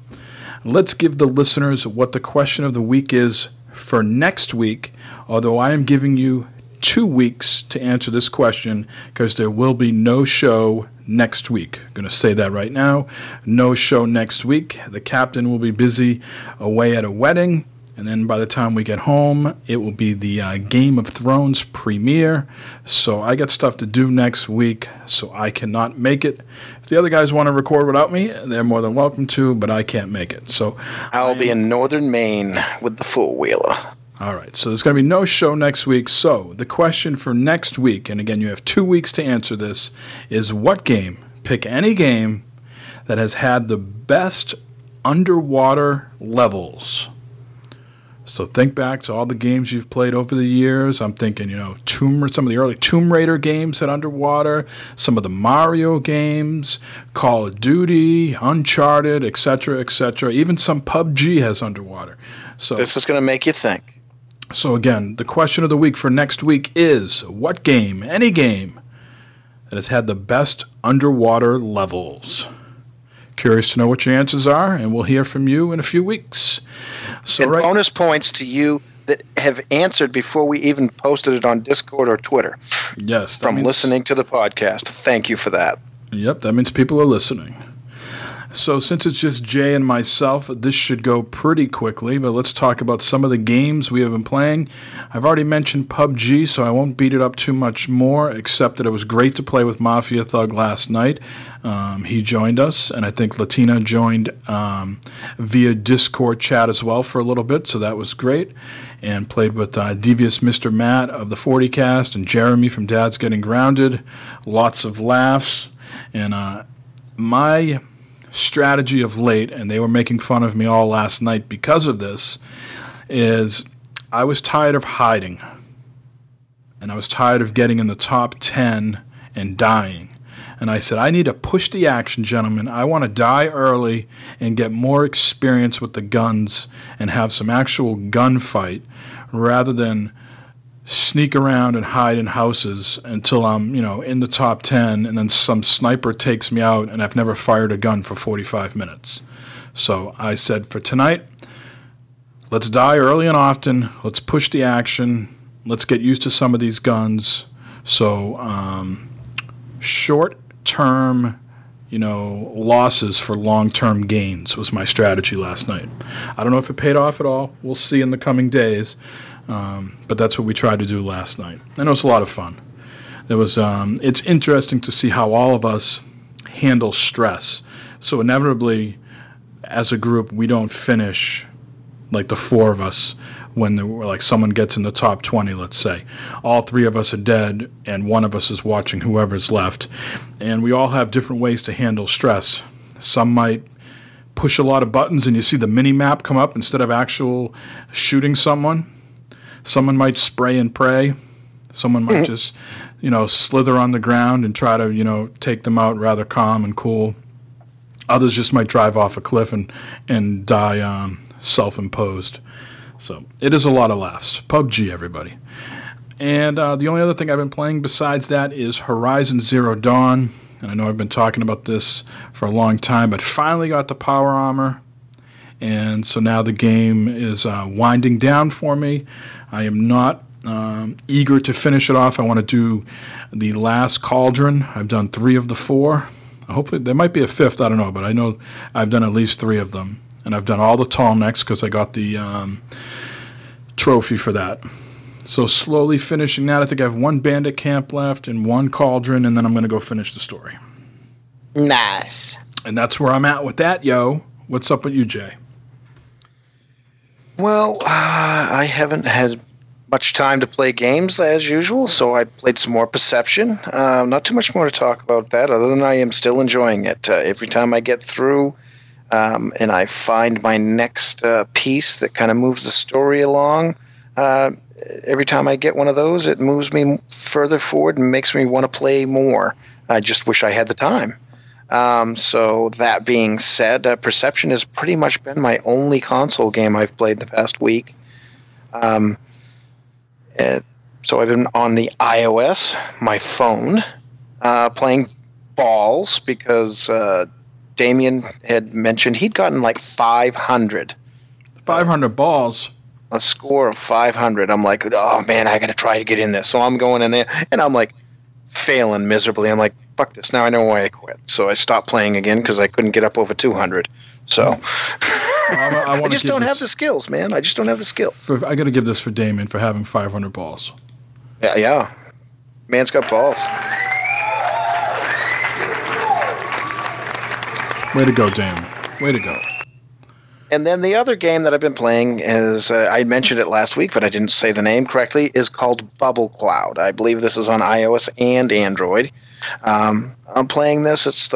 Let's give the listeners what the question of the week is for next week, although I am giving you 2 weeks to answer this question because there will be no show next week. I'm going to say that right now. No show next week. The captain will be busy away at a wedding, and then by the time we get home, it will be the Game of Thrones premiere. So I got stuff to do next week, so I cannot make it. If the other guys want to record without me, they're more than welcome to, but I can't make it. So I'll be in northern Maine with the four-wheeler. All right, so there's going to be no show next week. So the question for next week, and again, you have 2 weeks to answer this, is what game, pick any game, that has had the best underwater levels. So think back to all the games you've played over the years. I'm thinking, some of the early Tomb Raider games had underwater, some of the Mario games, Call of Duty, Uncharted, etc., etc. Even some PUBG has underwater. So this is going to make you think. So again, the question of the week for next week is, what game, any game, that has had the best underwater levels? Curious to know what your answers are, and we'll hear from you in a few weeks. So and bonus points to you that have answered before we even posted it on Discord or Twitter. Yes. From listening to the podcast. Thank you for that. Yep, that means people are listening. So since it's just Jay and myself, this should go pretty quickly, but let's talk about some of the games we have been playing. I've already mentioned PUBG, so I won't beat it up too much more, except that it was great to play with Mafia Thug last night. He joined us, and I think Latina joined via Discord chat as well for a little bit, so that was great. And played with Devious Mr. Matt of the 40 Cast and Jeremy from Dad's Getting Grounded. Lots of laughs. And my strategy of late, and they were making fun of me all last night because of this, is I was tired of hiding. And I was tired of getting in the top 10 and dying. And I said, I need to push the action, gentlemen. I want to die early and get more experience with the guns and have some actual gunfight rather than sneak around and hide in houses until I'm, in the top 10, and then some sniper takes me out, and I've never fired a gun for 45 minutes. So I said, for tonight, let's die early and often. Let's push the action. Let's get used to some of these guns. So short-term, losses for long-term gains was my strategy last night. I don't know if it paid off at all. We'll see in the coming days. But that's what we tried to do last night. And it was a lot of fun. There was, it's interesting to see how all of us handle stress. So inevitably, as a group, we don't finish like the four of us when someone gets in the top 20, let's say. All three of us are dead, and one of us is watching whoever's left. And we all have different ways to handle stress. Some might push a lot of buttons, and you see the mini-map come up instead of actual shooting someone. Someone might spray and pray. Someone might just, slither on the ground and try to, take them out rather calm and cool. Others just might drive off a cliff and die self-imposed. So it is a lot of laughs. PUBG, everybody. And the only other thing I've been playing besides that is Horizon Zero Dawn. And I know I've been talking about this for a long time, but finally got the power armor. And so now the game is winding down for me. I am not eager to finish it off. I want to do the last cauldron. I've done 3 of the 4. Hopefully there might be a 5th, I don't know, but I know I've done at least 3 of them. And I've done all the tall necks because I got the trophy for that. So slowly finishing that. I think I have 1 bandit camp left and 1 cauldron, and then I'm going to go finish the story. Nice. And that's where I'm at with that, yo. What's up with you, Jay? Well, I haven't had much time to play games as usual, so I played some more Perception. Not too much more to talk about that, other than I am still enjoying it. Every time I get through and I find my next piece that kind of moves the story along, every time I get one of those, it moves me further forward and makes me want to play more. I just wish I had the time. So that being said, Perception has pretty much been my only console game I've played the past week. So I've been on the iOS, my phone, playing balls because Damien had mentioned he'd gotten like 500. 500 balls? A score of 500. I'm like, oh man, I got to try to get in there. So I'm going in there, and I'm like failing miserably. I'm like, fuck this, now I know why I quit. So I stopped playing again because I couldn't get up over 200. So I just don't have the skills, man. I just don't have the skills. I got to give this for Damien for having 500 balls. Yeah. Man's got balls. Way to go, Damien. Way to go. And then the other game that I've been playing is, I mentioned it last week, but I didn't say the name correctly, is called Bubble Cloud. I believe this is on iOS and Android. I'm playing this. It's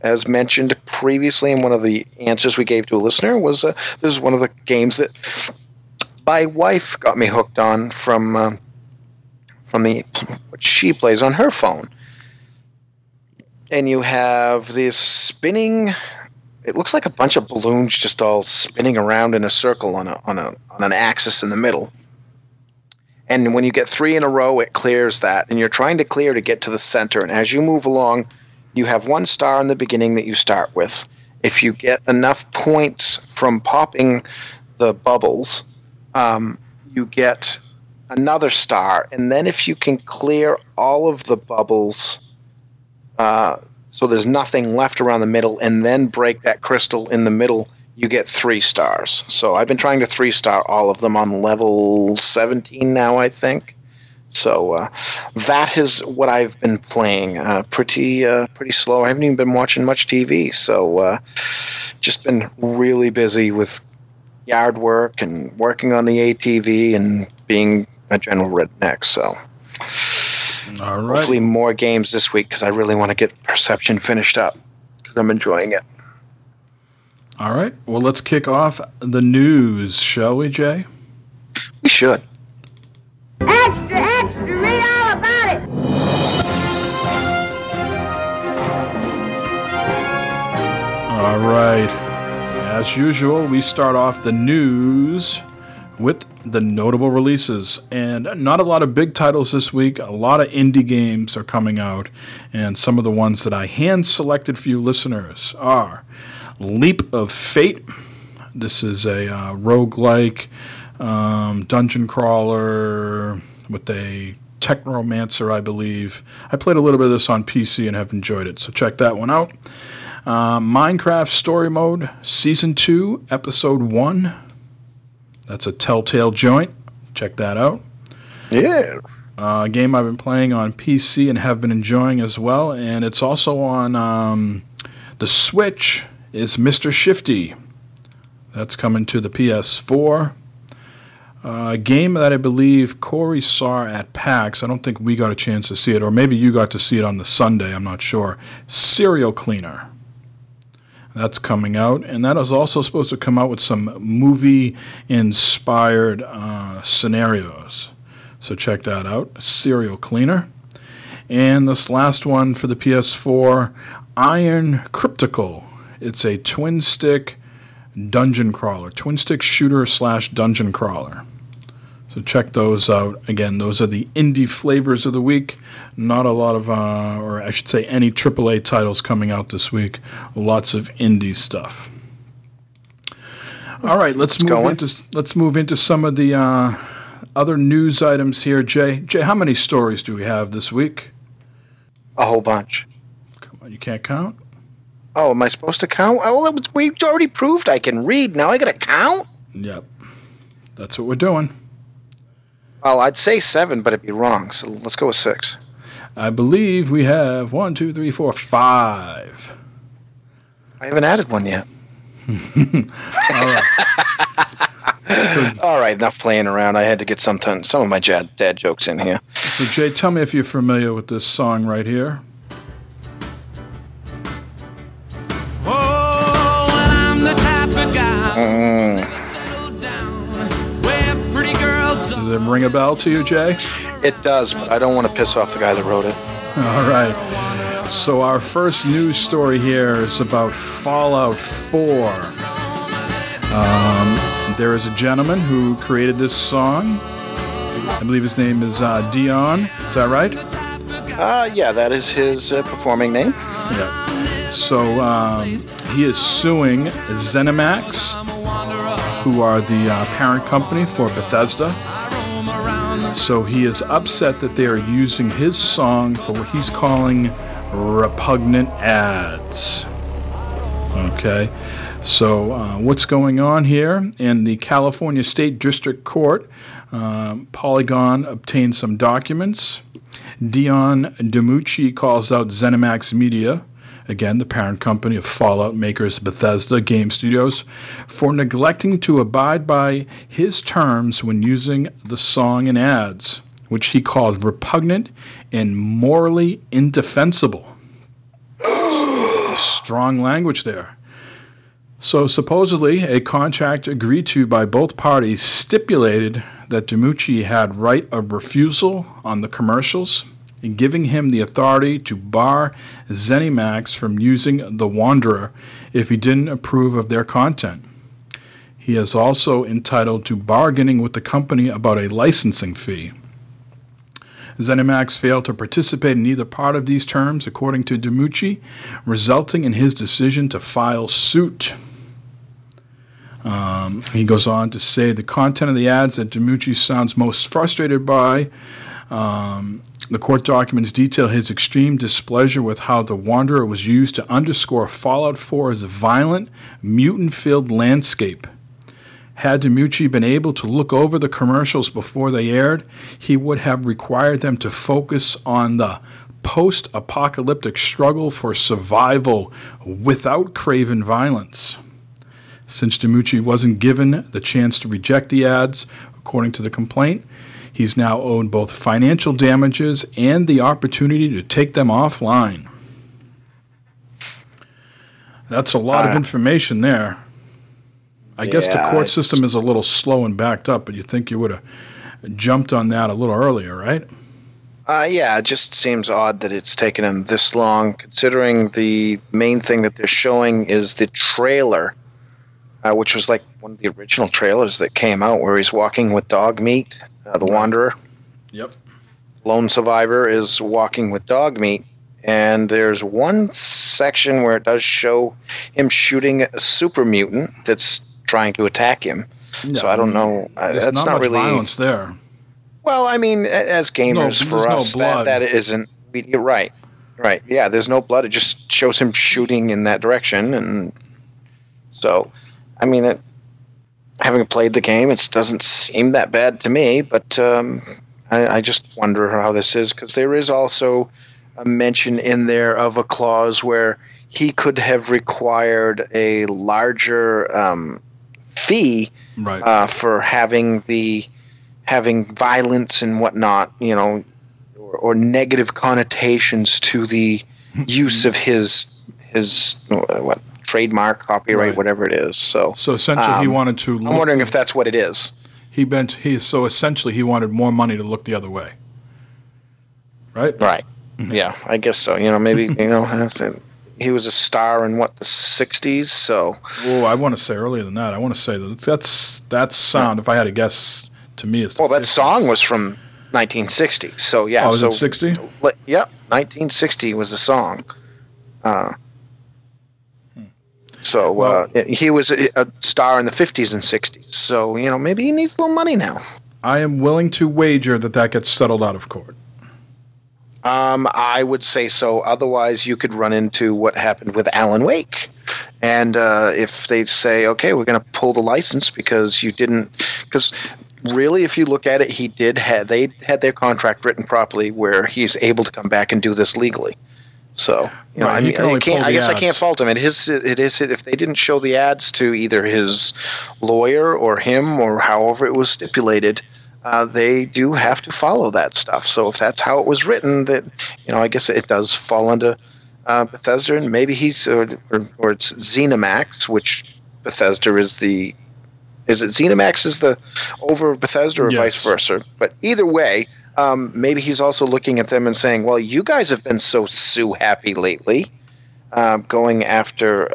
as mentioned previously in one of the answers we gave to a listener, was this is one of the games that my wife got me hooked on from what she plays on her phone. And you have this spinning. It looks like a bunch of balloons just all spinning around in a circle on an axis in the middle. And when you get 3 in a row, it clears that. And you're trying to clear to get to the center. And as you move along, you have 1 star in the beginning that you start with. If you get enough points from popping the bubbles, you get another star. And then if you can clear all of the bubbles, so there's nothing left around the middle, and then break that crystal in the middle, you get 3 stars. So I've been trying to 3-star all of them on level 17 now, I think. So that is what I've been playing. Pretty slow. I haven't even been watching much TV. So just been really busy with yard work and working on the ATV and being a general redneck. So all right. Hopefully more games this week because I really want to get Perception finished up because I'm enjoying it. All right. Well, let's kick off the news, shall we, Jay? We should. Extra, extra, read all about it. All right. As usual, we start off the news with the notable releases. And not a lot of big titles this week. A lot of indie games are coming out. And some of the ones that I hand-selected for you listeners are Leap of Fate. This is a roguelike dungeon crawler with a technomancer, I believe. I played a little bit of this on PC and have enjoyed it, so check that one out. Minecraft Story Mode Season 2, Episode 1. That's a Telltale joint. Check that out. Yeah. A game I've been playing on PC and have been enjoying as well. And it's also on the Switch is Mr. Shifty. That's coming to the PS4. A game that I believe Corey saw at PAX. I don't think we got a chance to see it. Or maybe you got to see it on the Sunday. I'm not sure. Serial Cleaner. That's coming out, and that is also supposed to come out with some movie-inspired scenarios. So check that out, Serial Cleaner. And this last one for the PS4, Iron Cryptical. It's a twin-stick dungeon crawler, twin-stick shooter / dungeon crawler. So check those out. Again, those are the indie flavors of the week. Not a lot of, or I should say, any AAA titles coming out this week. Lots of indie stuff. All right, let's move into some of the other news items here. Jay, how many stories do we have this week? A whole bunch. Come on, you can't count? Oh, am I supposed to count? Oh, well, we already proved I can read. Now I got to count? Yep. That's what we're doing. Well, I'd say 7, but it'd be wrong. So let's go with 6. I believe we have 1, 2, 3, 4, 5. I haven't added one yet. All right. All right, enough playing around. I had to get some of my dad jokes in here. So, Jay, tell me if you're familiar with this song right here. Oh, and I'm the type of guy. Does it ring a bell to you, Jay? It does, but I don't want to piss off the guy that wrote it. All right. So our first news story here is about Fallout 4. There is a gentleman who created this song. I believe his name is Dion. Is that right? Yeah, that is his performing name. Yeah. So he is suing ZeniMax, who are the parent company for Bethesda. So he is upset that they are using his song for what he's calling repugnant ads. Okay, so what's going on here? In the California State District Court, Polygon obtained some documents. Dion DiMucci calls out ZeniMax Media, again, the parent company of Fallout makers Bethesda Game Studios, for neglecting to abide by his terms when using the song in ads, which he called repugnant and morally indefensible. Strong language there. So supposedly, a contract agreed to by both parties stipulated that DiMucci had right of refusal on the commercials, and giving him the authority to bar ZeniMax from using The Wanderer if he didn't approve of their content. He is also entitled to bargaining with the company about a licensing fee. ZeniMax failed to participate in either part of these terms, according to DiMucci, resulting in his decision to file suit. He goes on to say the content of the ads that DiMucci sounds most frustrated by. The court documents detail his extreme displeasure with how The Wanderer was used to underscore Fallout 4's violent, mutant-filled landscape. Had DiMucci been able to look over the commercials before they aired, he would have required them to focus on the post-apocalyptic struggle for survival without craven violence. Since DiMucci wasn't given the chance to reject the ads, according to the complaint, he's now owed both financial damages and the opportunity to take them offline. That's a lot of information there. I guess the court system is a little slow and backed up, but you'd think you would have jumped on that a little earlier, right? Yeah, it just seems odd that it's taken them this long, considering the main thing that they're showing is the trailer, which was like one of the original trailers that came out where he's walking with dog meat, the Wanderer. Yep. Lone survivor is walking with dog meat, and there's one section where it does show him shooting a super mutant that's trying to attack him. No, so I don't know. There's That's not not much really violence there. Well, I mean, as gamers, for us, that isn't. You're right. Right. Yeah, there's no blood. It just shows him shooting in that direction, and so, I mean, having played the game, it doesn't seem that bad to me. But I just wonder how this is, because there is also a mention in there of a clause where he could have required a larger fee for having violence and whatnot, or negative connotations to the use of his trademark, copyright, whatever it is. So essentially, he wanted to. I'm wondering if that's what it is. So essentially, he wanted more money to look the other way. Right. Right. Yeah, I guess so. Maybe he was a star in the 60s. So. Oh, I want to say earlier than that. I want to say that's sound. If I had to guess, to me, it's. Well, that song was from 1960. So yeah. Oh, was it 60? Yep, 1960 was the song. So he was a star in the 50s and 60s. So maybe he needs a little money now. I am willing to wager that gets settled out of court. I would say so. Otherwise, you could run into what happened with Alan Wake. And if they say, okay, we're going to pull the license because you didn't... Because really, if you look at it, they had their contract written properly where he's able to come back and do this legally. So, I guess I can't fault him. It is if they didn't show the ads to either his lawyer or him or however it was stipulated, they do have to follow that stuff. So if that's how it was written, that I guess it does fall under Bethesda, and maybe he's or it's ZeniMax, which Bethesda is the. Is it ZeniMax is the over Bethesda or vice versa? But either way, maybe he's also looking at them and saying, "Well, you guys have been so happy lately, going after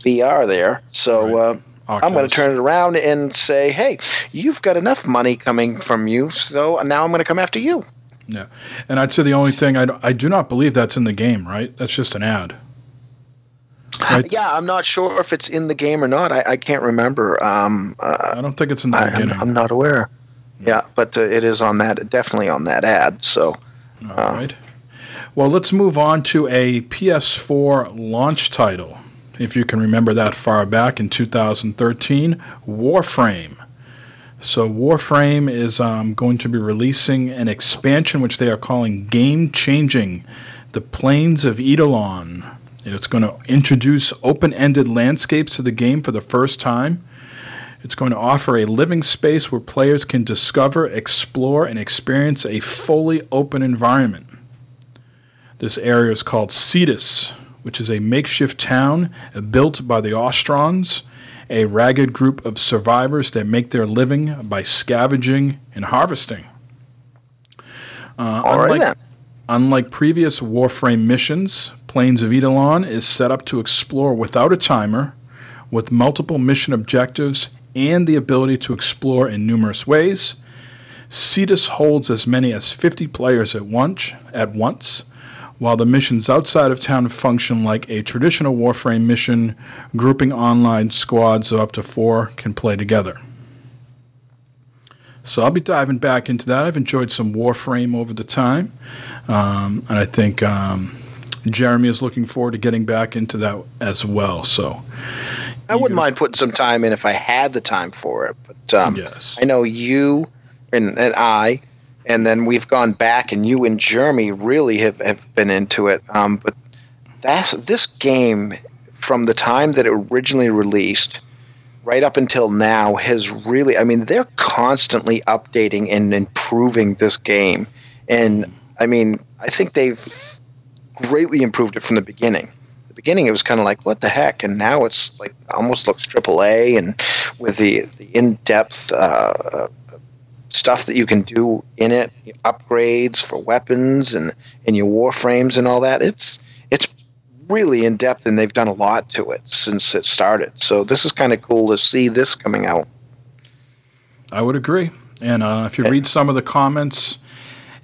VR there, so." I'm going to turn it around and say, hey, you've got enough money coming from you, so now I'm going to come after you. Yeah. And I'd say the only thing, I do not believe that's in the game, right? That's just an ad. Right? Yeah, I'm not sure if it's in the game or not. I can't remember. I don't think it's in the beginning. I'm not aware. Yeah, but it is definitely on that ad. So. All right. Well, let's move on to a PS4 launch title. If you can remember that far back in 2013, Warframe. So Warframe is going to be releasing an expansion which they are calling Game Changing, The Plains of Eidolon. It's going to introduce open-ended landscapes to the game for the first time. It's going to offer a living space where players can discover, explore, and experience a fully open environment. This area is called Cetus, which is a makeshift town built by the Ostrons, a ragged group of survivors that make their living by scavenging and harvesting. Unlike previous Warframe missions, Plains of Eidolon is set up to explore without a timer, with multiple mission objectives and the ability to explore in numerous ways. Cetus holds as many as 50 players at once, while the missions outside of town function like a traditional Warframe mission, grouping online squads of up to 4 can play together. So I'll be diving back into that. I've enjoyed some Warframe over the time, and I think Jeremy is looking forward to getting back into that as well. So I wouldn't mind putting some time in if I had the time for it, but I know you and I. And then we've gone back, and you and Jeremy really have been into it. But this game, from the time that it originally released, right up until now, has really... I mean, they're constantly updating and improving this game. And, I mean, I think they've greatly improved it from the beginning. The beginning, it was kind of like, what the heck? And now it's like almost looks AAA, and with the in-depth... stuff that you can do in it, upgrades for weapons and your warframes and all that. It's really in depth, and they've done a lot to it since it started. So this is kind of cool to see this coming out. I would agree. And if you read some of the comments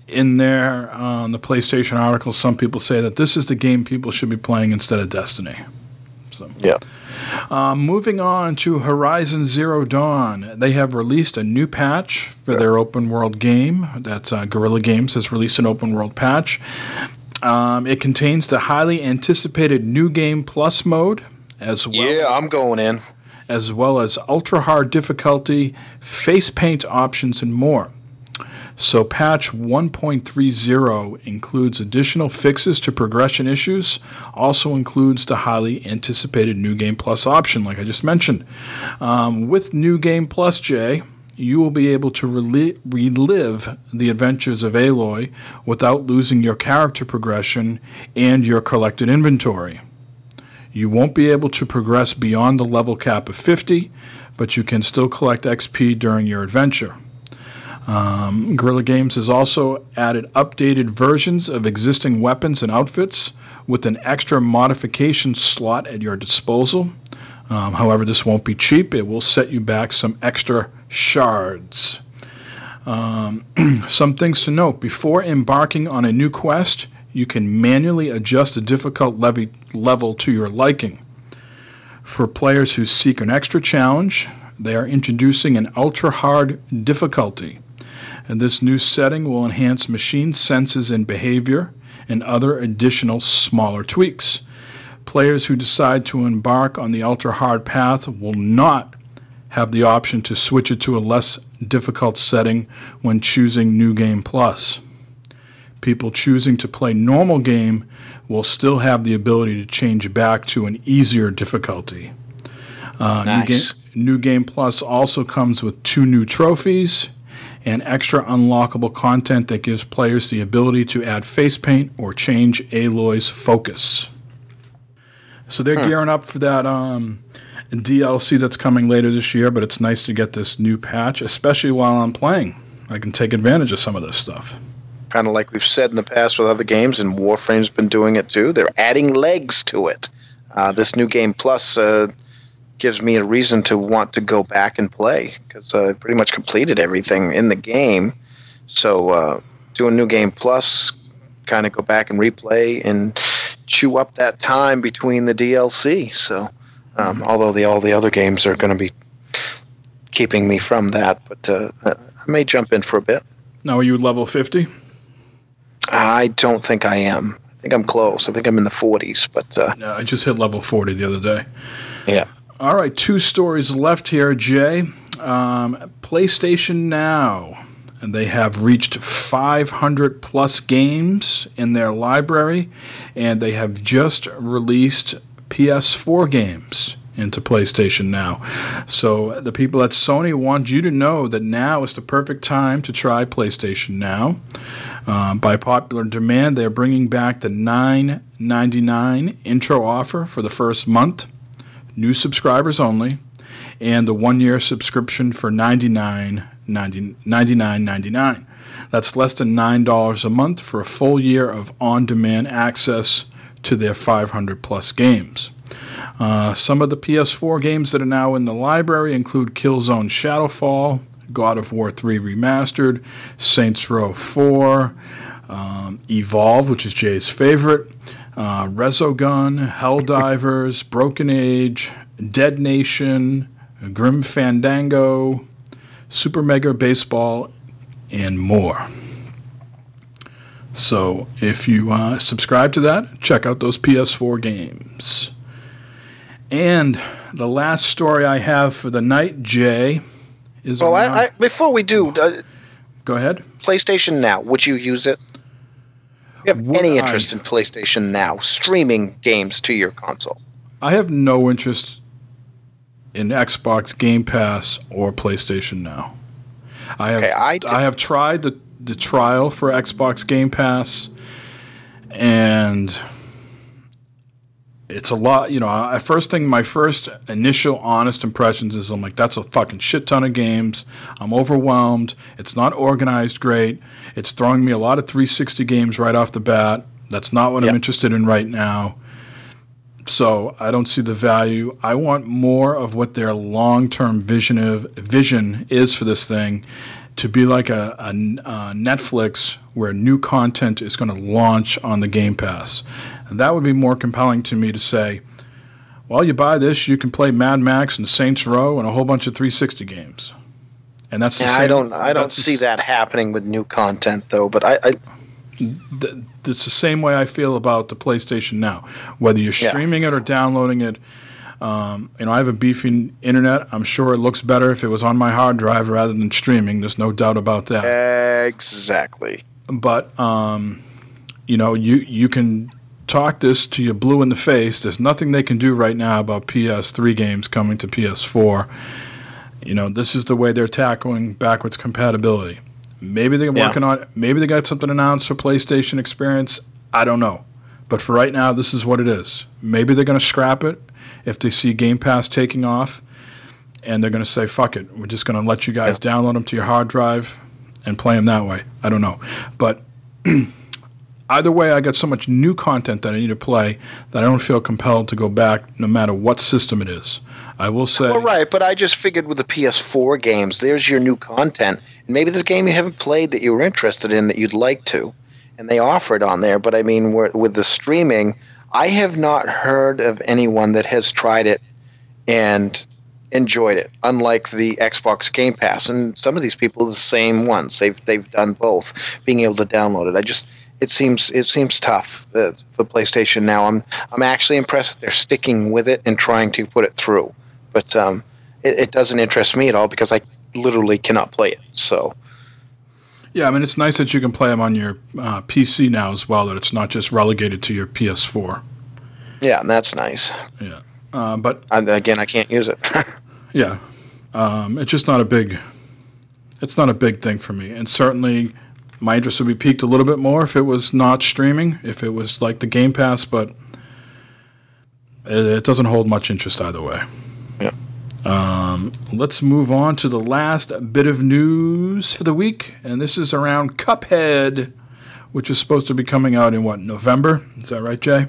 in there on the PlayStation article, some people say that this is the game people should be playing instead of Destiny. So yeah. Moving on to Horizon Zero Dawn, they have released a new patch for their open world game. That's Guerrilla Games has released an open world patch. It contains the highly anticipated New Game Plus mode, as well. Yeah, I'm going in. As well as ultra hard difficulty, face paint options, and more. So patch 1.30 includes additional fixes to progression issues, also includes the highly anticipated New Game Plus option, like I just mentioned. With New Game Plus, Jay, you will be able to relive the adventures of Aloy without losing your character progression and your collected inventory. You won't be able to progress beyond the level cap of 50, but you can still collect XP during your adventure. Guerrilla Games has also added updated versions of existing weapons and outfits with an extra modification slot at your disposal. However, this won't be cheap. It will set you back some extra shards. Some things to note. Before embarking on a new quest, you can manually adjust the difficult level to your liking. For players who seek an extra challenge, they are introducing an ultra-hard difficulty. And this new setting will enhance machine senses and behavior and other additional smaller tweaks. Players who decide to embark on the ultra-hard path will not have the option to switch it to a less difficult setting when choosing New Game Plus. People choosing to play normal game will still have the ability to change back to an easier difficulty. Nice. New Game Plus also comes with 2 new trophies and extra unlockable content that gives players the ability to add face paint or change Aloy's focus. So they're gearing up for that DLC that's coming later this year, but it's nice to get this new patch, especially while I'm playing. I can take advantage of some of this stuff. Kind of like we've said in the past with other games, and Warframe's been doing it too. They're adding legs to it. This New Game Plus gives me a reason to want to go back and play, because I pretty much completed everything in the game. So doing New Game Plus, kind of go back and replay and chew up that time between the DLC. So although all the other games are going to be keeping me from that, but I may jump in for a bit. Now, are you level 50? I don't think I am. I think I'm close. I think I'm in the 40s. But no, I just hit level 40 the other day. Yeah. All right, 2 stories left here, Jay. PlayStation Now, and they have reached 500 plus games in their library, and they have just released PS4 games into PlayStation Now. So the people at Sony want you to know that now is the perfect time to try PlayStation Now. By popular demand, they're bringing back the $9.99 intro offer for the first month, new subscribers only, and the 1-year subscription for $99.99. That's less than $9 a month for a full year of on-demand access to their 500 plus games. Some of the PS4 games that are now in the library include Killzone Shadowfall, God of War 3 Remastered, Saints Row 4, Evolve, which is Jay's favorite, Resogun, Helldivers, Broken Age, Dead Nation, Grim Fandango, Super Mega Baseball, and more. So if you subscribe to that, check out those PS4 games. And the last story I have for the night, Jay, is... Well, before we do... go ahead. PlayStation Now, would you use it? Do you have any interest in PlayStation Now, streaming games to your console? I have no interest in Xbox Game Pass or PlayStation Now. I have tried the trial for Xbox Game Pass, and it's a lot. You know, my first initial honest impressions is I'm like, that's a fucking shit ton of games. I'm overwhelmed. It's not organized great. It's throwing me a lot of 360 games right off the bat. That's not what I'm interested in right now. So I don't see the value. I want more of what their long-term vision is for this thing, to be like a Netflix where new content is going to launch on the Game Pass. And that would be more compelling to me to say, well, you buy this, you can play Mad Max and Saints Row and a whole bunch of 360 games. And that's the same, I don't see that happening with new content though, but it's the same way I feel about the PlayStation Now. Whether you're streaming it or downloading it, I have a beefy internet. I'm sure it looks better if it was on my hard drive rather than streaming. There's no doubt about that. Exactly. But you can talk this to you blue in the face. There's nothing they can do right now about PS3 games coming to PS4. This is the way they're tackling backwards compatibility. Maybe they're working on it. Maybe they got something announced for PlayStation Experience. I don't know. But for right now, this is what it is. Maybe they're going to scrap it if they see Game Pass taking off, and they're going to say, fuck it. We're just going to let you guys download them to your hard drive and play them that way. I don't know. But either way, I got so much new content that I need to play that I don't feel compelled to go back no matter what system it is. I will say... Well, right, but I just figured with the PS4 games, there's your new content. And maybe there's a game you haven't played that you were interested in that you'd like to, and they offer it on there. But, I mean, with the streaming, I have not heard of anyone that has tried it and enjoyed it, unlike the Xbox Game Pass. And some of these people are the same ones. They've done both, being able to download it. It seems tough for PlayStation Now. I'm actually impressed that they're sticking with it and trying to put it through. But it doesn't interest me at all because I literally cannot play it. So yeah, I mean, it's nice that you can play them on your PC now as well, that it's not just relegated to your PS4. Yeah, and that's nice. Yeah. But again, I can't use it. Yeah. It's just not a big thing for me. And certainly my interest would be piqued a little bit more if it was not streaming, if it was like the Game Pass, but it doesn't hold much interest either way. Yeah. Let's move on to the last bit of news for the week, and this is around Cuphead, which is supposed to be coming out in, November? Is that right, Jay?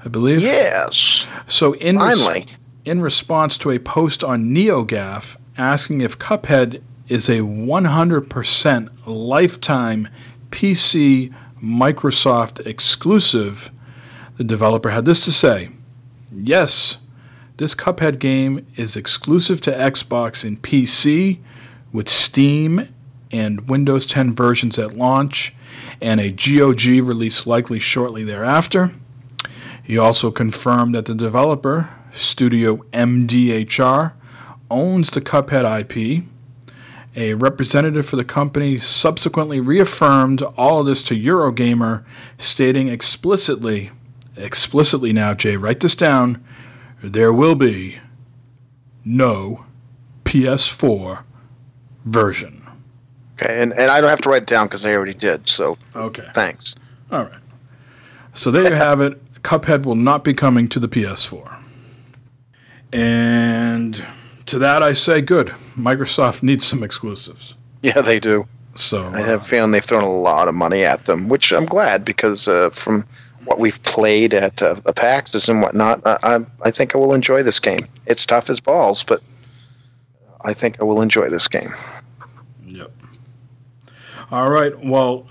I believe? Yes. So finally, in response to a post on NeoGAF asking if Cuphead is a 100% lifetime PC Microsoft exclusive, the developer had this to say: yes, this Cuphead game is exclusive to Xbox and PC, with Steam and Windows 10 versions at launch, and a GOG release likely shortly thereafter. He also confirmed that the developer, Studio MDHR, owns the Cuphead IP. A representative for the company subsequently reaffirmed all of this to Eurogamer, stating explicitly now, Jay, write this down, there will be no PS4 version. Okay, and I don't have to write it down because I already did, so okay. Thanks. All right. So there you have it. Cuphead will not be coming to the PS4. And to that I say, good. Microsoft needs some exclusives. Yeah, they do. So I have a feeling they've thrown a lot of money at them, which I'm glad, because from what we've played at the PAXs and whatnot, I think I will enjoy this game. It's tough as balls, but I think I will enjoy this game. Yep. All right. Well,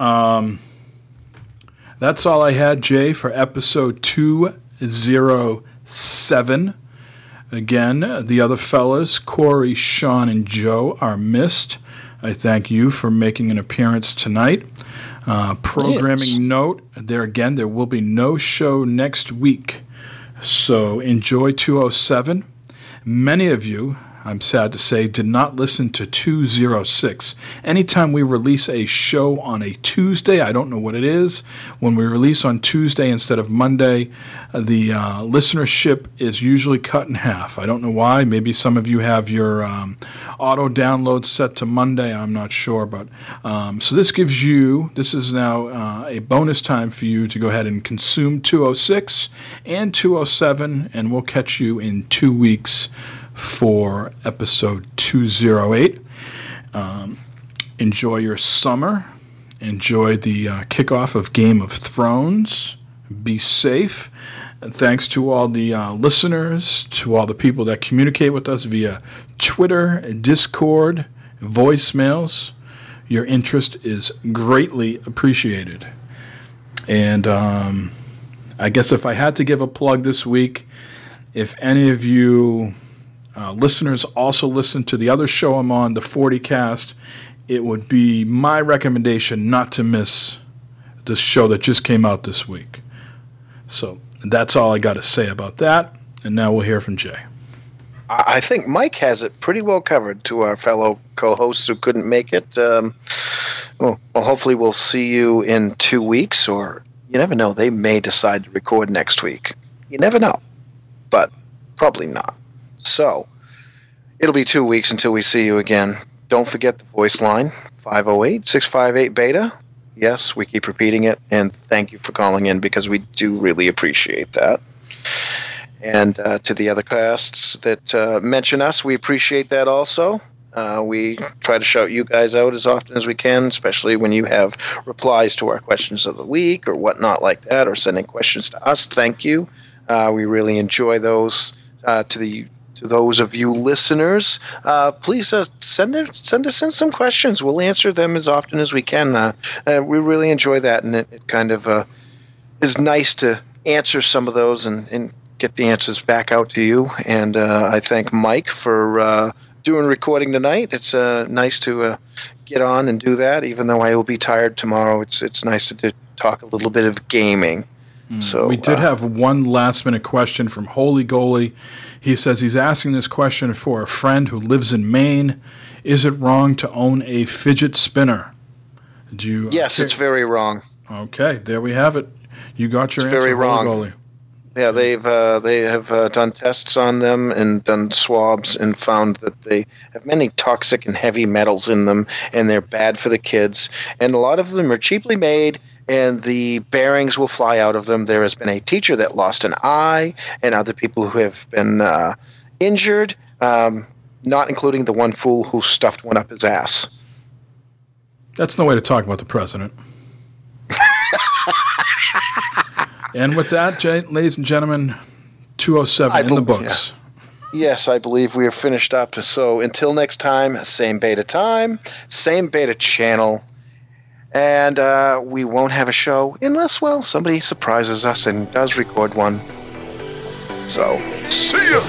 that's all I had, Jay, for episode 207. Again, the other fellas, Corey, Sean, and Joe, are missed. I thank you for making an appearance tonight. Programming note, there will be no show next week. So enjoy 207. Many of you, I'm sad to say, did not listen to 206. Anytime we release a show on a Tuesday, I don't know what it is, when we release on Tuesday instead of Monday, the listenership is usually cut in half. I don't know why. Maybe some of you have your auto download set to Monday. I'm not sure. But so this is now a bonus time for you to go ahead and consume 206 and 207, and we'll catch you in 2 weeks for episode 208. Enjoy your summer. Enjoy the kickoff of Game of Thrones. Be safe. And thanks to all the listeners, to all the people that communicate with us via Twitter, Discord, voicemails. Your interest is greatly appreciated. And I guess if I had to give a plug this week, if any of you listeners also listen to the other show I'm on, the 40 Cast, it would be my recommendation not to miss this show that just came out this week. So that's all I got to say about that. And now we'll hear from Jay. I think Mike has it pretty well covered to our fellow co-hosts who couldn't make it. Well, hopefully we'll see you in 2 weeks, or you never know, they may decide to record next week. You never know, but probably not. So it'll be 2 weeks until we see you again. Don't forget the voice line, 508-658-BETA. Yes, we keep repeating it, and thank you for calling in because we do really appreciate that. And to the other casts that mention us, we appreciate that also. We try to shout you guys out as often as we can, especially when you have replies to our questions of the week or whatnot like that, or sending questions to us. Thank you. We really enjoy those. To those of you listeners, please send us in some questions. We'll answer them as often as we can. We really enjoy that, and it kind of is nice to answer some of those and get the answers back out to you. And I thank Mike for doing recording tonight. It's nice to get on and do that, even though I will be tired tomorrow. It's nice to talk a little bit of gaming. So we did have one last-minute question from Holy Goalie. He says he's asking this question for a friend who lives in Maine. Is it wrong to own a fidget spinner? Yes, it's very wrong. Okay, there we have it. You got your It's answer, very wrong. Holy Goalie. Yeah, they have done tests on them and done swabs and found that they have many toxic and heavy metals in them, and they're bad for the kids. And a lot of them are cheaply made, and the bearings will fly out of them. There has been a teacher that lost an eye, and other people who have been injured, not including the one fool who stuffed one up his ass. That's no way to talk about the president. And with that, Jay, ladies and gentlemen, 207 in the books. Yeah. Yes, I believe we are finished up. So until next time, same beta time, same beta channel. And we won't have a show unless, well, somebody surprises us and does record one. So, see ya!